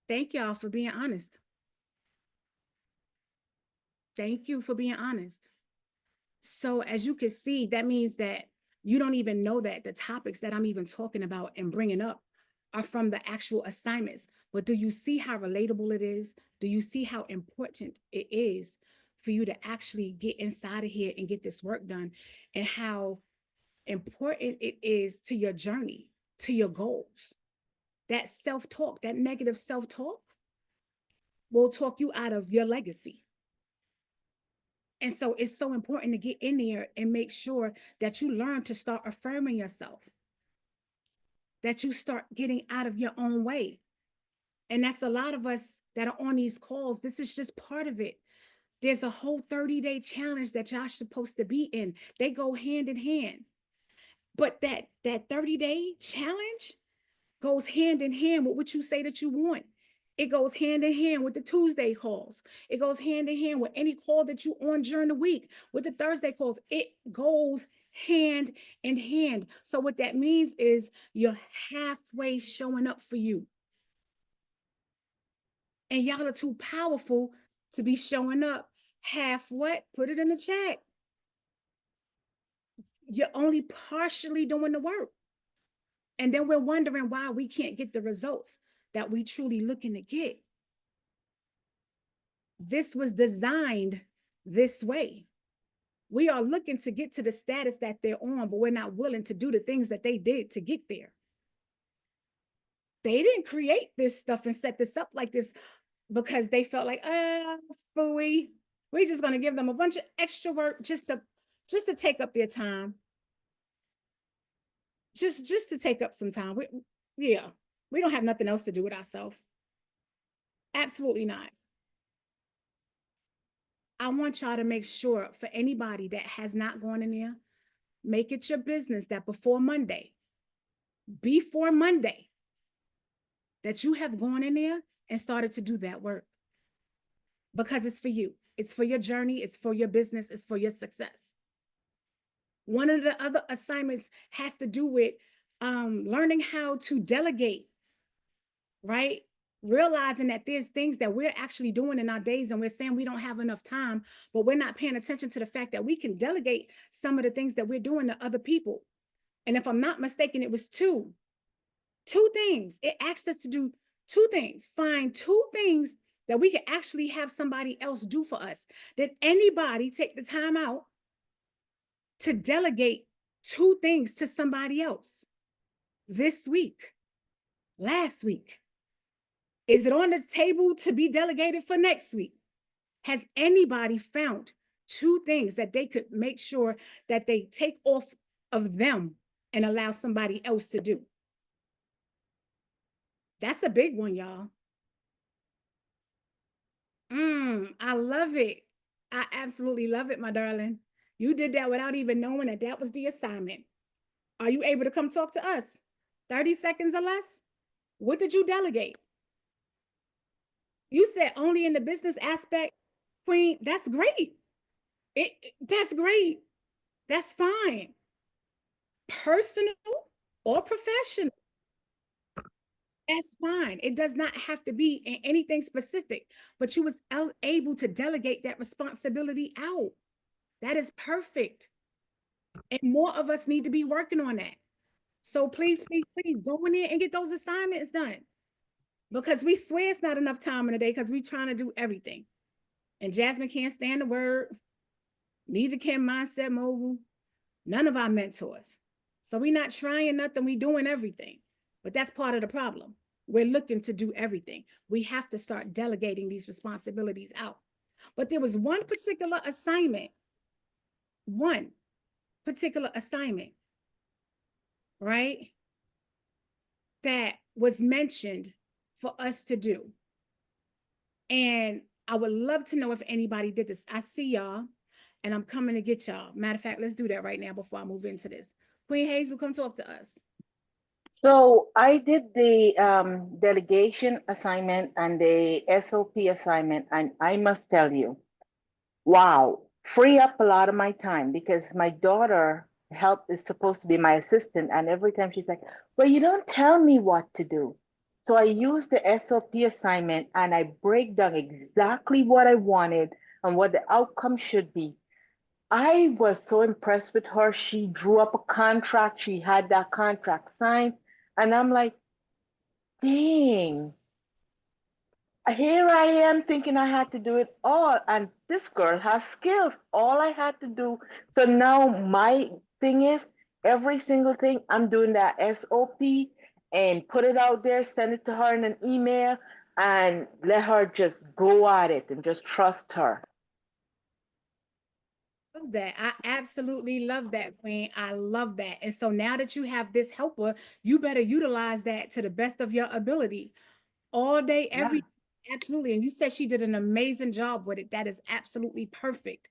Thank y'all for being honest. Thank you for being honest. So as you can see, that means that you don't even know that the topics that I'm even talking about and bringing up are from the actual assignments. But do you see how relatable it is? Do you see how important it is for you to actually get inside of here and get this work done, and how important it is to your journey, to your goals? That self-talk, that negative self-talk will talk you out of your legacy. And so it's so important to get in there and make sure that you learn to start affirming yourself, that you start getting out of your own way. And that's a lot of us that are on these calls. This is just part of it. There's a whole 30-day challenge that y'all supposed to be in. They go hand in hand. But that 30-day challenge goes hand in hand with what you say that you want. It goes hand in hand with the Tuesday calls. It goes hand in hand with any call that you on during the week, with the Thursday calls. It goes hand in hand. So what that means is you're halfway showing up for you. And y'all are too powerful to be showing up half what? Put it in the chat. You're only partially doing the work. And then we're wondering why we can't get the results that we truly looking to get. This was designed this way. We are looking to get to the status that they're on, but we're not willing to do the things that they did to get there. They didn't create this stuff and set this up like this because they felt like, phooey, we're just going to give them a bunch of extra work just to take up their time. Just to take up some time. We don't have nothing else to do with ourselves. Absolutely not. I want y'all to make sure, for anybody that has not gone in there, make it your business that before Monday, that you have gone in there and started to do that work. Because it's for you. It's for your journey. It's for your business. It's for your success. One of the other assignments has to do with learning how to delegate, right? Realizing that there's things that we're actually doing in our days and we're saying we don't have enough time, but we're not paying attention to the fact that we can delegate some of the things that we're doing to other people. And if I'm not mistaken, it was two things. It asked us to do two things, find two things that we can actually have somebody else do for us. Did anybody take the time out to delegate two things to somebody else this week, last week? Is it on the table to be delegated for next week? Has anybody found two things that they could make sure that they take off of them and allow somebody else to do? That's a big one, y'all. I love it. I absolutely love it, my darling. You did that without even knowing that that was the assignment. Are you able to come talk to us? 30 seconds or less? What did you delegate? You said only in the business aspect, Queen. That's great. That's great. That's fine. Personal or professional, that's fine. It does not have to be in anything specific, but you was able to delegate that responsibility out. That is perfect. And more of us need to be working on that. So please, please, please go in there and get those assignments done. Because we swear it's not enough time in a day because we're trying to do everything. And Jasmine can't stand the word. Neither can Mindset Mogul. None of our mentors. So we're not trying nothing. We're doing everything. But that's part of the problem. we're looking to do everything. We have to start delegating these responsibilities out. But there was one particular assignment, right, that was mentioned for us to do. And I would love to know if anybody did this. I see y'all, and I'm coming to get y'all. Matter of fact, let's do that right now before I move into this. Queen Hazel, come talk to us. So I did the delegation assignment and the SOP assignment, and I must tell you, wow, free up a lot of my time because my daughter is supposed to be my assistant, and every time she's like, well, you don't tell me what to do. So I use the SOP assignment and I break down exactly what I wanted and what the outcome should be. I was so impressed with her. She drew up a contract. She had that contract signed. And I'm like, dang, here I am thinking I had to do it all. And this girl has skills. All I had to do. So now my thing is every single thing I'm doing that SOP and put it out there, send it to her in an email and let her just go at it and just trust her. Love that. I absolutely love that, Queen. I love that. And so now that you have this helper, you better utilize that to the best of your ability all day, every absolutely. And you said she did an amazing job with it. That is absolutely perfect.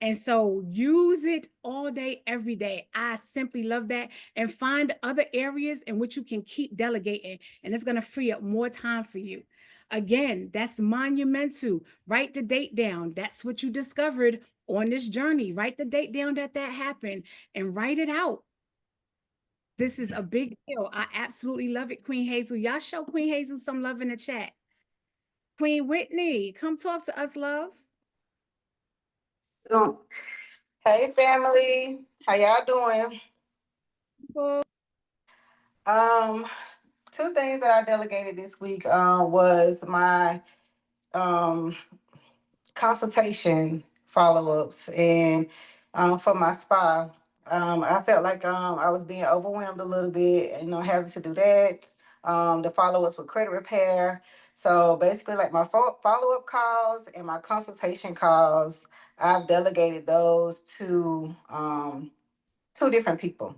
And so use it all day, every day. I simply love that. And find other areas in which you can keep delegating, and it's going to free up more time for you. Again, that's monumental. Write the date down. That's what you discovered on this journey. Write the date down that happened and write it out. This is a big deal. I absolutely love it, Queen Hazel. Y'all show Queen Hazel some love in the chat. Queen Whitney, come talk to us, love. Hey family, how y'all doing? Well, Two things that I delegated this week was my consultation follow-ups and for my spa. I felt like I was being overwhelmed a little bit, having to do that. The follow-ups with credit repair. So basically, like my follow-up calls and my consultation calls, I've delegated those to two different people.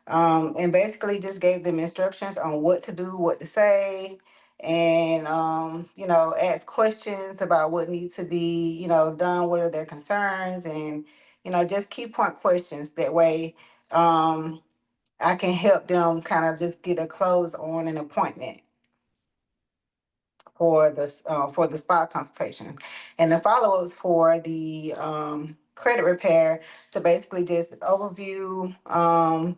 And basically just gave them instructions on what to do, what to say, and ask questions about what needs to be, done, what are their concerns, and just key point questions. That way, I can help them kind of just get a close on an appointment for the spa consultation, and the follow-ups for the credit repair to basically just overview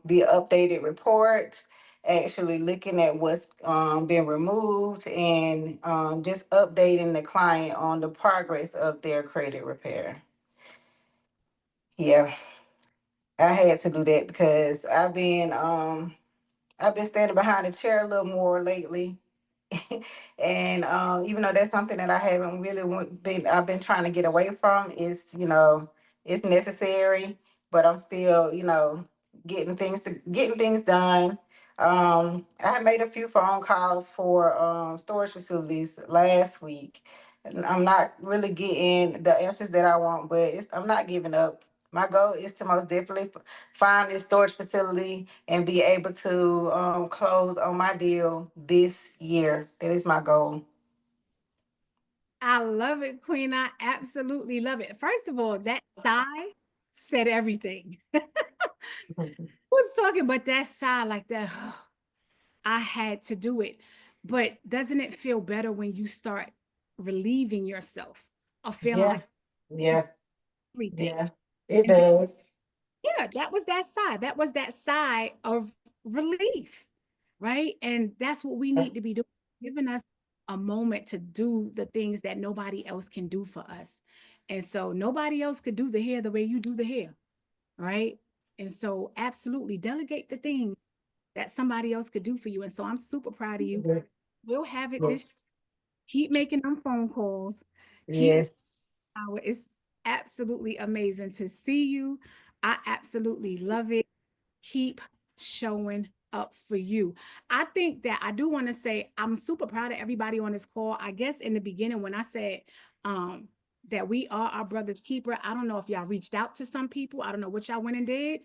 the updated report, actually looking at what's been removed, and just updating the client on the progress of their credit repair. Yeah, I had to do that because I've been standing behind the chair a little more lately. And even though that's something that I haven't really I've been trying to get away from, is it's necessary, but I'm still getting things done. I had made a few phone calls for storage facilities last week, and I'm not really getting the answers that I want, but I'm not giving up. My goal is to most definitely find this storage facility and be able to close on my deal this year. That is my goal. I love it, Queen. I absolutely love it. First of all, that sigh said everything. Was talking, but that sigh like that, I had to do it. But doesn't it feel better when you start relieving yourself of feeling like Yeah, everything? yeah, it And does. yeah, that was that sigh. That was that sigh of relief, right? And that's what we need to be doing, giving us a moment to do the things that nobody else can do for us. And so nobody else could do the hair the way you do the hair, right? And so absolutely delegate the things that somebody else could do for you. And so I'm super proud of you. We'll have it this. Keep making them phone calls. Keep Yes. it's absolutely amazing to see you. I absolutely love it. Keep showing up for you. I think that I do want to say I'm super proud of everybody on this call. I guess in the beginning when I said that we are our brother's keeper, I don't know if y'all reached out to some people. I don't know what y'all went and did,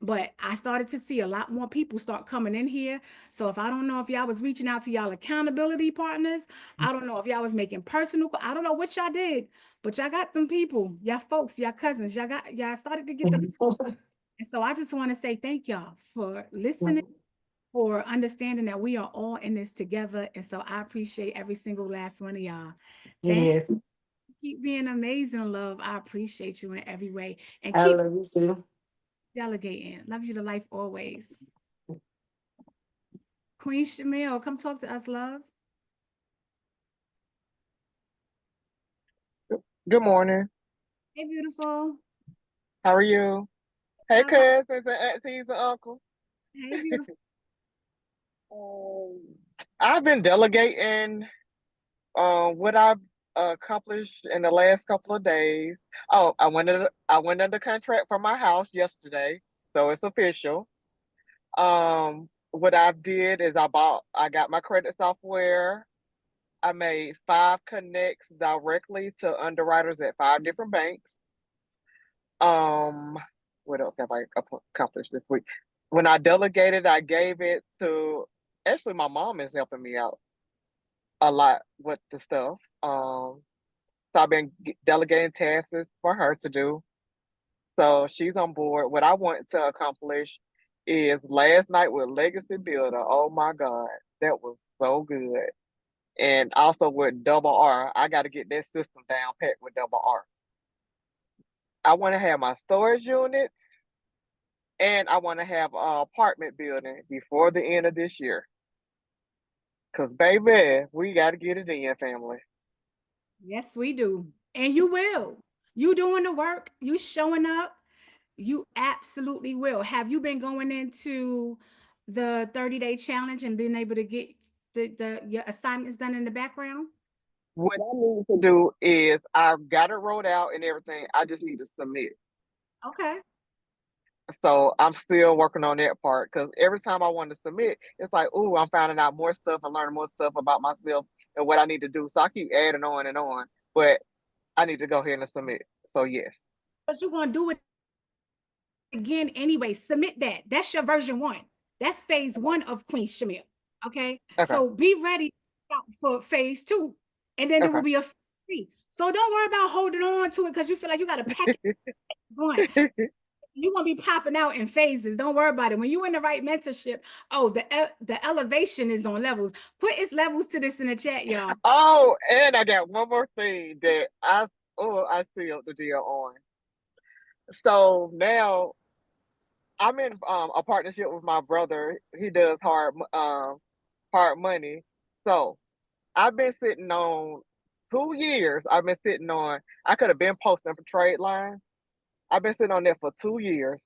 but I started to see a lot more people start coming in here. So if I don't know if y'all was reaching out to y'all accountability partners, I don't know if y'all was making personal, I don't know what y'all did, but y'all got them people, y'all folks, y'all cousins, y'all started to get them. And so I just want to say thank y'all for listening, for understanding that we are all in this together. And so I appreciate every single last one of y'all. Yes, Keep being amazing, love. I appreciate you in every way. And I keep love you too. delegating. Love you to life always. Queen Shamil, come talk to us, love. Good morning. Hey, beautiful. How are you? Hey, Hi. cousins and aunties and uncles. Hey, beautiful. I've been delegating what I've accomplished in the last couple of days. Oh, I went under contract for my house yesterday, so it's official. What I did is I got my credit software. I made 5 connects directly to underwriters at 5 different banks. What else have I accomplished this week? When I delegated, I gave it to, actually my mom is helping me out a lot with the stuff. So I've been delegating tasks for her to do. So she's on board. What I want to accomplish is last night with Legacy Builder. Oh my God, that was so good. And also with Double R, I got to get that system down pat with Double R. I want to have my storage unit, and I want to have an apartment building before the end of this year. Cause baby, we got to get it in, family. Yes, we do. And you will. You doing the work, you showing up, you absolutely will. Have you been going into the 30-day challenge and been able to get your assignments done in the background? What I need to do is I've got it wrote out and everything. I just need to submit. Okay. So I'm still working on that part because every time I want to submit, it's like, oh, I'm finding out more stuff and learning more stuff about myself and what I need to do. So I keep adding on and on, but I need to go ahead and submit. So yes. But you're gonna do it again anyway. Submit that. That's your version 1. That's phase 1 of Queen Shamil. Okay. Okay. So be ready for phase 2. And then there will Okay. be a phase 3. So don't worry about holding on to it because you feel like you got to pack it going. You're gonna be popping out in phases. Don't worry about it. When you're in the right mentorship, oh, the elevation is on levels. Put its levels to this in the chat, y'all. Oh, and I got one more thing that I sealed the deal on. So now I'm in a partnership with my brother. He does hard money. So I've been sitting on 2 years. I've been sitting on. I could have been posting for trade lines. I've been sitting on that for 2 years.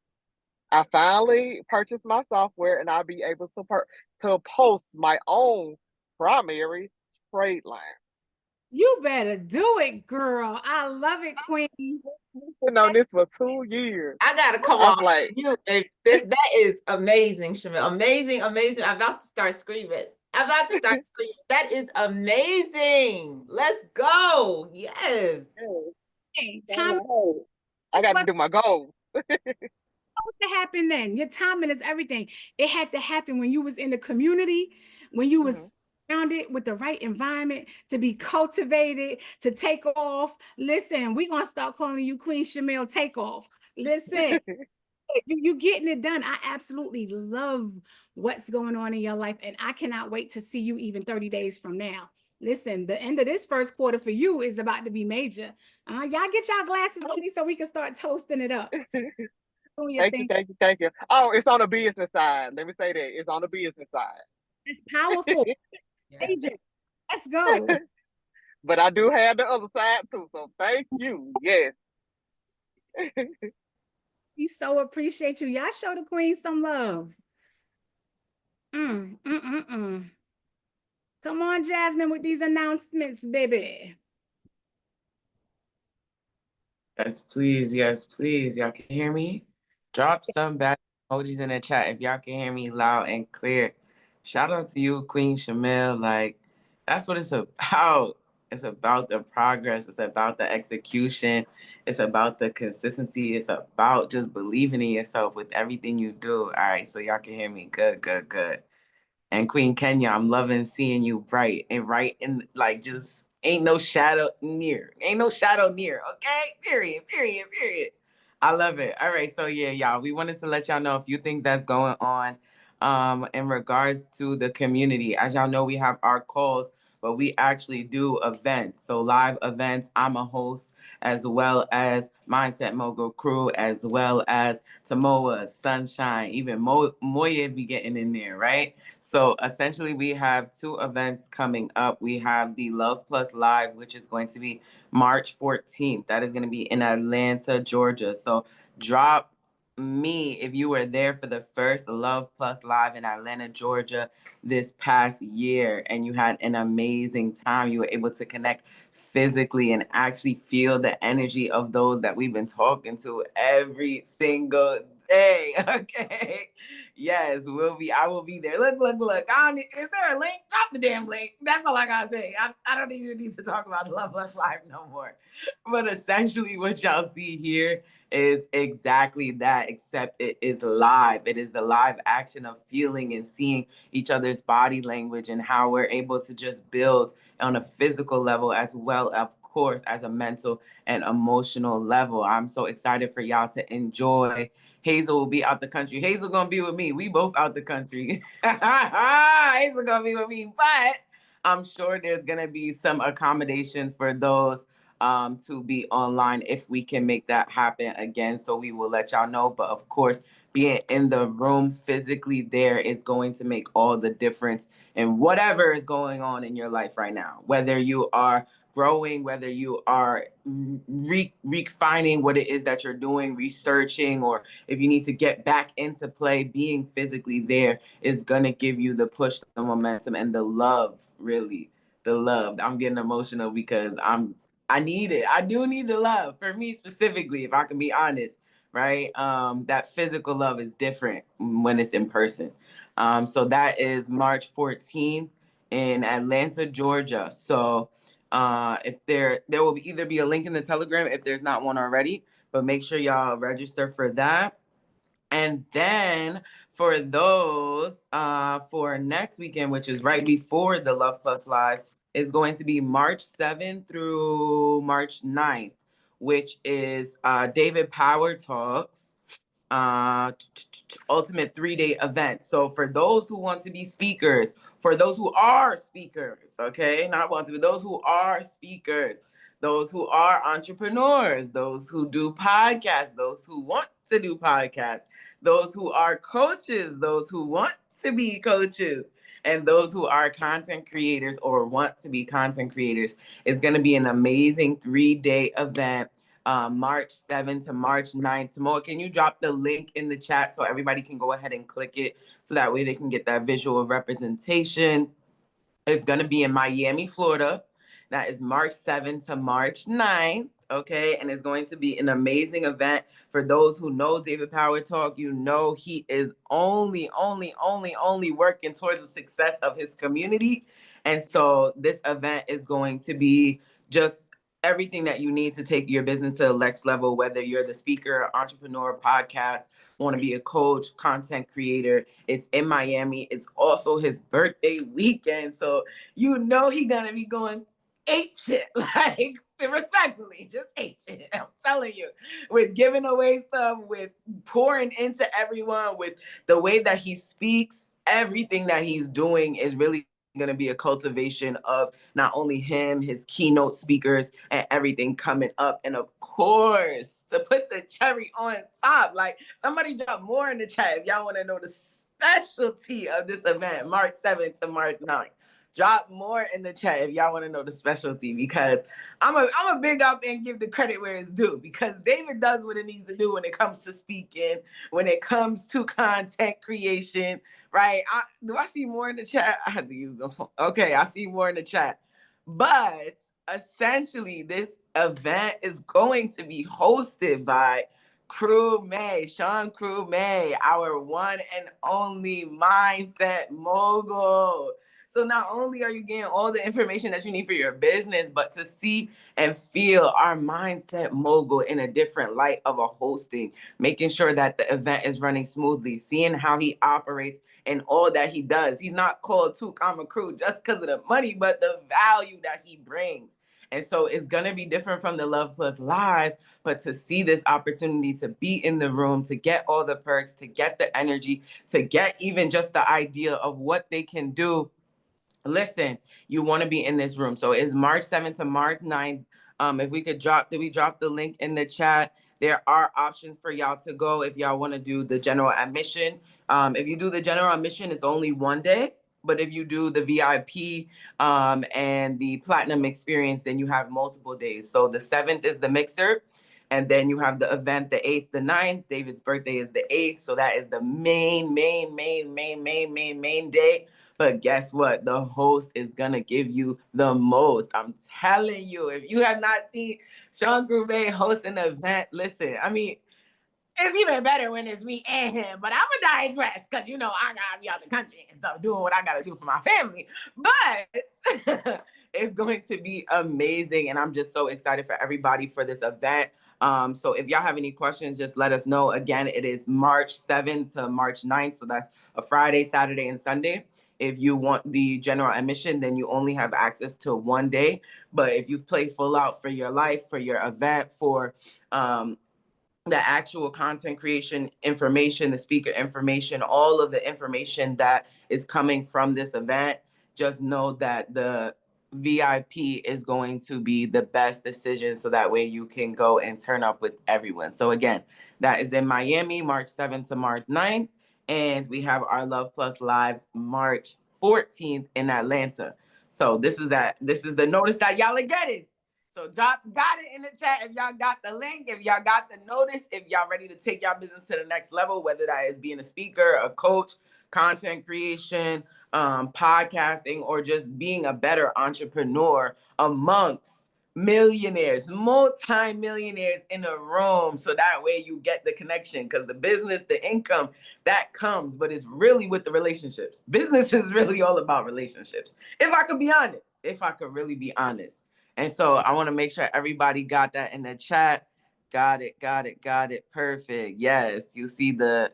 I finally purchased my software, and I'll be able to post my own primary trade line. You better do it, girl. I love it, Queen. Been on this for 2 years. I gotta come I'm on. like, That is amazing, Shamil. Amazing, amazing. I'm about to start screaming. That is amazing. Let's go. Yes. Hey, time I got to do my goals. supposed to happen then. Your timing is everything. It had to happen when you was in the community, when you was surrounded with the right environment to be cultivated, to take off. Listen, we're gonna start calling you Queen Shamil Takeoff. Listen, you getting it done. I absolutely love what's going on in your life, and I cannot wait to see you even 30 days from now. Listen, the end of this first quarter for you is about to be major. Y'all get y'all glasses ready so we can start toasting it up. Thank you. Oh, it's on the business side. Let me say that. It's on the business side. It's powerful. Yes. Let's go. But I do have the other side too. So thank you. Yes. We so appreciate you. Y'all show the queen some love. Come on, Jasmine, with these announcements, baby. Yes, please. Yes, please. Y'all can hear me? Drop some back emojis in the chat if y'all can hear me loud and clear. Shout out to you, Queen Shamil. Like, that's what it's about. It's about the progress. It's about the execution. It's about the consistency. It's about just believing in yourself with everything you do. All right, so y'all can hear me. Good, good, good. And Queen Kenya, I'm loving seeing you bright and right and like just ain't no shadow near. Ain't no shadow near. Okay? Period. Period. Period. I love it. All right. So yeah, y'all, we wanted to let y'all know a few things that's going on in regards to the community. As y'all know, we have our calls, but we actually do events. So live events. I'm a host, as well as Mindset Mogul crew, as well as Tamoa, Sunshine, even Moya be getting in there, right? So essentially, we have two events coming up. We have the Love Plus Live, which is going to be March 14th. That is going to be in Atlanta, Georgia. So drop me if you were there for the first Love Plus Live in Atlanta, Georgia this past year and you had an amazing time. You were able to connect physically and actually feel the energy of those that we've been talking to every single day. Okay. Yes, I will be there. Look. Is there a link? Drop the damn link. That's all I gotta say. I don't even need to talk about Love Us Live no more. But essentially what y'all see here is exactly that, except it is live. It is the live action of feeling and seeing each other's body language and how we're able to just build on a physical level as well, of course, as a mental and emotional level. I'm so excited for y'all to enjoy. Hazel will be out the country. Hazel gonna be with me. We both out the country. Hazel gonna be with me, but I'm sure there's gonna be some accommodations for those to be online if we can make that happen again. So we will let y'all know. But of course, being in the room physically there is going to make all the difference in whatever is going on in your life right now. Whether you are growing, whether you are refining what it is that you're doing, researching, or if you need to get back into play, being physically there is going to give you the push, the momentum, and the love, really. The love. I'm getting emotional because I need it. I do need the love for me specifically, if I can be honest, right? That physical love is different when it's in person. So that is March 14th in Atlanta, Georgia. So if there will either be a link in the Telegram if there's not one already, but make sure y'all register for that. And then for those for next weekend, which is right before the Love Plus Live, is going to be March 7th through March 9th, which is David Power Talks ultimate 3-day event. So for those who want to be speakers, for those who are speakers, okay, not want to be, those who are speakers, those who are entrepreneurs, those who do podcasts, those who want to do podcasts, those who are coaches, those who want to be coaches, and those who are content creators or want to be content creators. It's going to be an amazing 3-day event. March 7th to March 9th. Tamoa, can you drop the link in the chat so everybody can go ahead and click it so that way they can get that visual representation? It's going to be in Miami, Florida. That is March 7th to March 9th. Okay. And it's going to be an amazing event. For those who know David Power Talk, you know he is only working towards the success of his community. And so this event is going to be just everything that you need to take your business to the next level, whether you're the speaker, entrepreneur, podcast, want to be a coach, content creator. It's in Miami. It's also his birthday weekend. So you know he's going to be going ape shit, like respectfully, just ape shit. I'm telling you, with giving away stuff, with pouring into everyone, with the way that he speaks, everything that he's doing is really going to be a cultivation of not only him, his keynote speakers, and everything coming up. And of course, to put the cherry on top, like somebody drop more in the chat if y'all want to know the specialty of this event, March 7th to March 9th. Drop more in the chat if y'all want to know the specialty, because I'm a big up and give the credit where it's due, because David does what it needs to do when it comes to speaking, when it comes to content creation, right? Do I see more in the chat? I had to use the phone. Okay, I see more in the chat. But essentially, this event is going to be hosted by Crew May, Sean Crew May, our one and only mindset mogul. So not only are you getting all the information that you need for your business, but to see and feel our mindset mogul in a different light of a hosting, making sure that the event is running smoothly, seeing how he operates and all that he does. He's not called Two Comma Crew just because of the money, but the value that he brings. And so it's going to be different from the Love Plus Live, but to see this opportunity to be in the room, to get all the perks, to get the energy, to get even just the idea of what they can do. Listen, you want to be in this room. So it's March 7th to March 9th. If we could did we drop the link in the chat? There are options for y'all to go if y'all want to do the general admission. If you do the general admission, it's only one day. But if you do the VIP and the platinum experience, then you have multiple days. So the 7th is the mixer. And then you have the event, the 8th, the 9th. David's birthday is the 8th. So that is the main day. But guess what? The host is going to give you the most. I'm telling you, if you have not seen Sean Crew May host an event, listen, I mean, it's even better when it's me and him, but I'm going to digress because, you know, I got to be out the country and stuff doing what I got to do for my family. But it's going to be amazing. And I'm just so excited for everybody for this event. So if y'all have any questions, just let us know. Again, it is March 7th to March 9th. So that's a Friday, Saturday, and Sunday. If you want the general admission, then you only have access to one day. But if you've played full out for your life, for your event, for the actual content creation information, the speaker information, all of the information that is coming from this event, just know that the VIP is going to be the best decision. So that way you can go and turn up with everyone. So again, that is in Miami, March 7th to March 9th. And we have our Love Plus Live March 14th in Atlanta. So this is the notice that y'all are getting. So got it in the chat if y'all got the link, if y'all got the notice, if y'all ready to take y'all business to the next level, whether that is being a speaker, a coach, content creation, podcasting, or just being a better entrepreneur amongst millionaires, multi-millionaires in a room. So that way you get the connection, because the business, the income, that comes, but it's really with the relationships. Business is really all about relationships. If I could really be honest. And so I want to make sure everybody got that in the chat. Got it. Perfect. Yes, you see the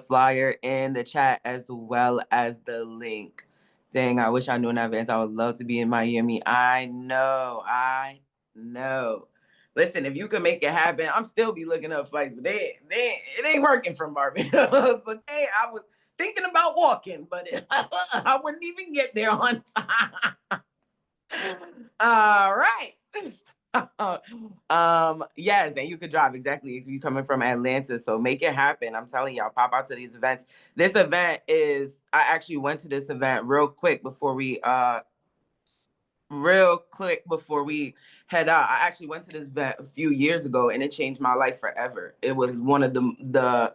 flyer in the chat as well as the link. Dang, I wish I knew in advance. I would love to be in Miami. I know. Listen, if you can make it happen, I'm still be looking up flights, but it ain't working from Barbados. Okay, I was thinking about walking, but I wouldn't even get there on time. All right. Yes, and you could drive exactly if you're coming from Atlanta. So make it happen. I'm telling y'all, pop out to these events. This event is, I actually went to this event real quick before we head out. I actually went to this event a few years ago and it changed my life forever. It was one of the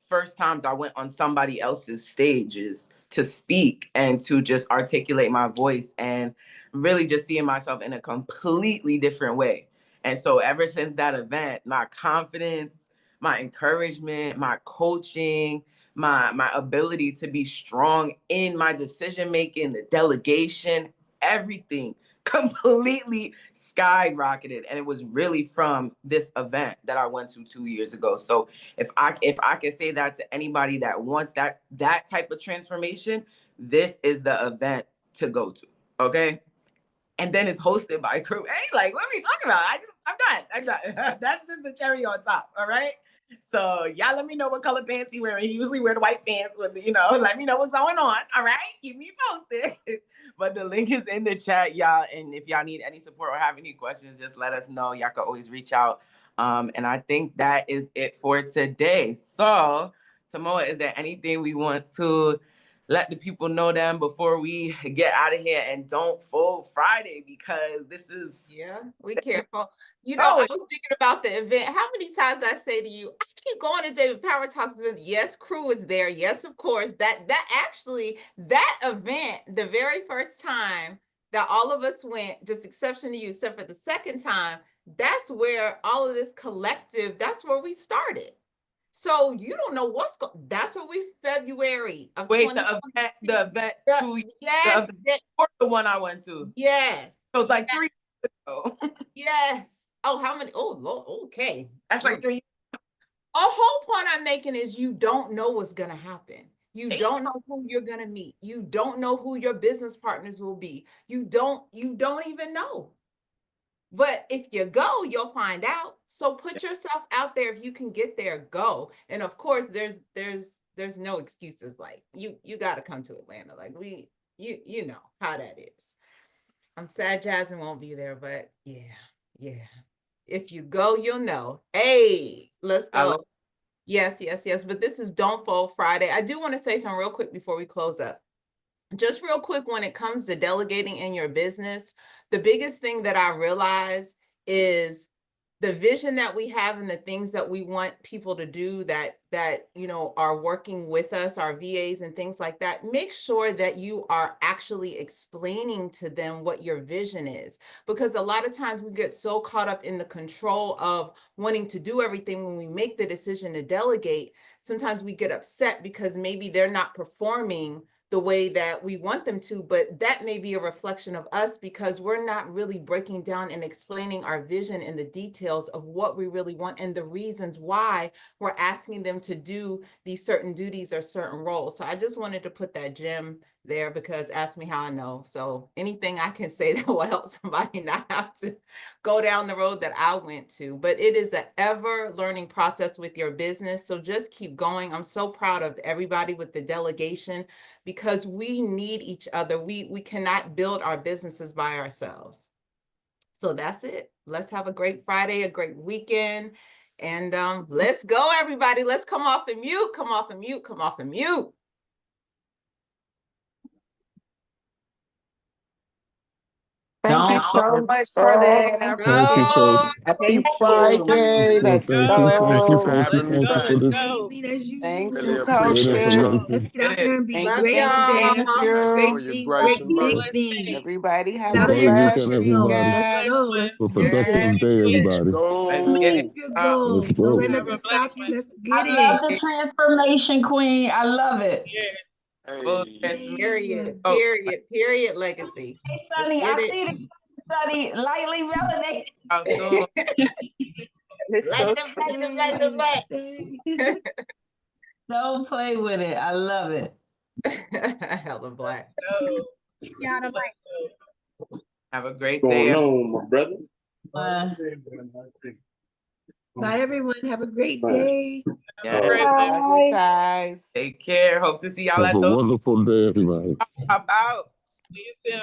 first times I went on somebody else's stages to speak and to just articulate my voice and really just seeing myself in a completely different way. And so ever since that event, my confidence, my encouragement, my coaching, my ability to be strong in my decision-making, the delegation, everything completely skyrocketed. And it was really from this event that I went to 2 years ago. So if I can say that to anybody that wants that type of transformation, this is the event to go to. Okay. And then it's hosted by Crew. Hey, like, what are we talking about? I'm done. That's just the cherry on top. All right. So y'all let me know what color pants he wearing. He usually wear the white pants with the, let me know what's going on. All right. Keep me posted. But the link is in the chat, y'all. And if y'all need any support or have any questions, just let us know. Y'all can always reach out. And I think that is it for today. So, Tamoa, is there anything we want to let the people know them before we get out of here? And don't fold Friday, because this is... Yeah, we careful. I was thinking about the event. How many times I say to you, I keep going to David Power Talks event. Yes, Crew is there. Yes, of course. That event, the very first time that all of us went, just exception to you, except for the second time, that's where all of this collective, that's where we started. So you don't know what's going, that's what we, February of Wait, 2020. the event, Yes, the one I went to. yes. So it's like 3 years ago. Yes. Oh, how many? Oh, Lord, okay. That's like 3 years. A whole point I'm making is you don't know what's going to happen. You don't know who you're going to meet. You don't know who your business partners will be. You don't even know. But if you go, you'll find out. So put yourself out there. If you can get there, go. And of course, there's no excuses. Like you got to come to Atlanta. Like you know how that is. I'm sad Jasmine won't be there, but yeah. If you go, you'll know. Hey, let's go. Yes. But this is Don't Fold Friday. I do want to say something real quick before we close up. Just real quick, when it comes to delegating in your business, the biggest thing that I realize is the vision that we have and the things that we want people to do that are working with us, our VAs and things like that. Make sure that you are actually explaining to them what your vision is, because a lot of times we get so caught up in the control of wanting to do everything. When we make the decision to delegate, sometimes we get upset because maybe they're not performing the way that we want them to, but that may be a reflection of us because we're not really breaking down and explaining our vision and the details of what we really want and the reasons why we're asking them to do these certain duties or certain roles. So I just wanted to put that gem there because ask me how I know. So anything I can say that will help somebody not have to go down the road that I went to, but it is an ever learning process with your business. So just keep going. I'm so proud of everybody with the delegation because we need each other. We cannot build our businesses by ourselves. So that's it. Let's have a great Friday, a great weekend. And let's go, everybody. Let's come off and mute, come off and mute, come off and mute. Thank you so much for that. Happy Friday. Let's go. Amazing as usual. Thank Really you, appreciate coaches. y'all. Let's get out there and be Thank great you. today. Thank Let's do you. great For your things, grace great and big mercy. things. Everybody have Out a of your blessed comfort zone. Let's weekend. go. Let's For do this. productive day, Let's everybody. go. Achieve your goals. Let's Don't go. let nothing stop you. Let's get I love it. the transformation, Queen. I love it. Hey. Period, legacy. Hey, Sonny, I see that you study lightly melanated. Don't play with it. I love it. Hella black. Have a great day. on, my brother? Bye, everyone. Have a great day. Bye, guys. Take care. Hope to see y'all Have at a those. wonderful day, everybody. Pop out. See you soon.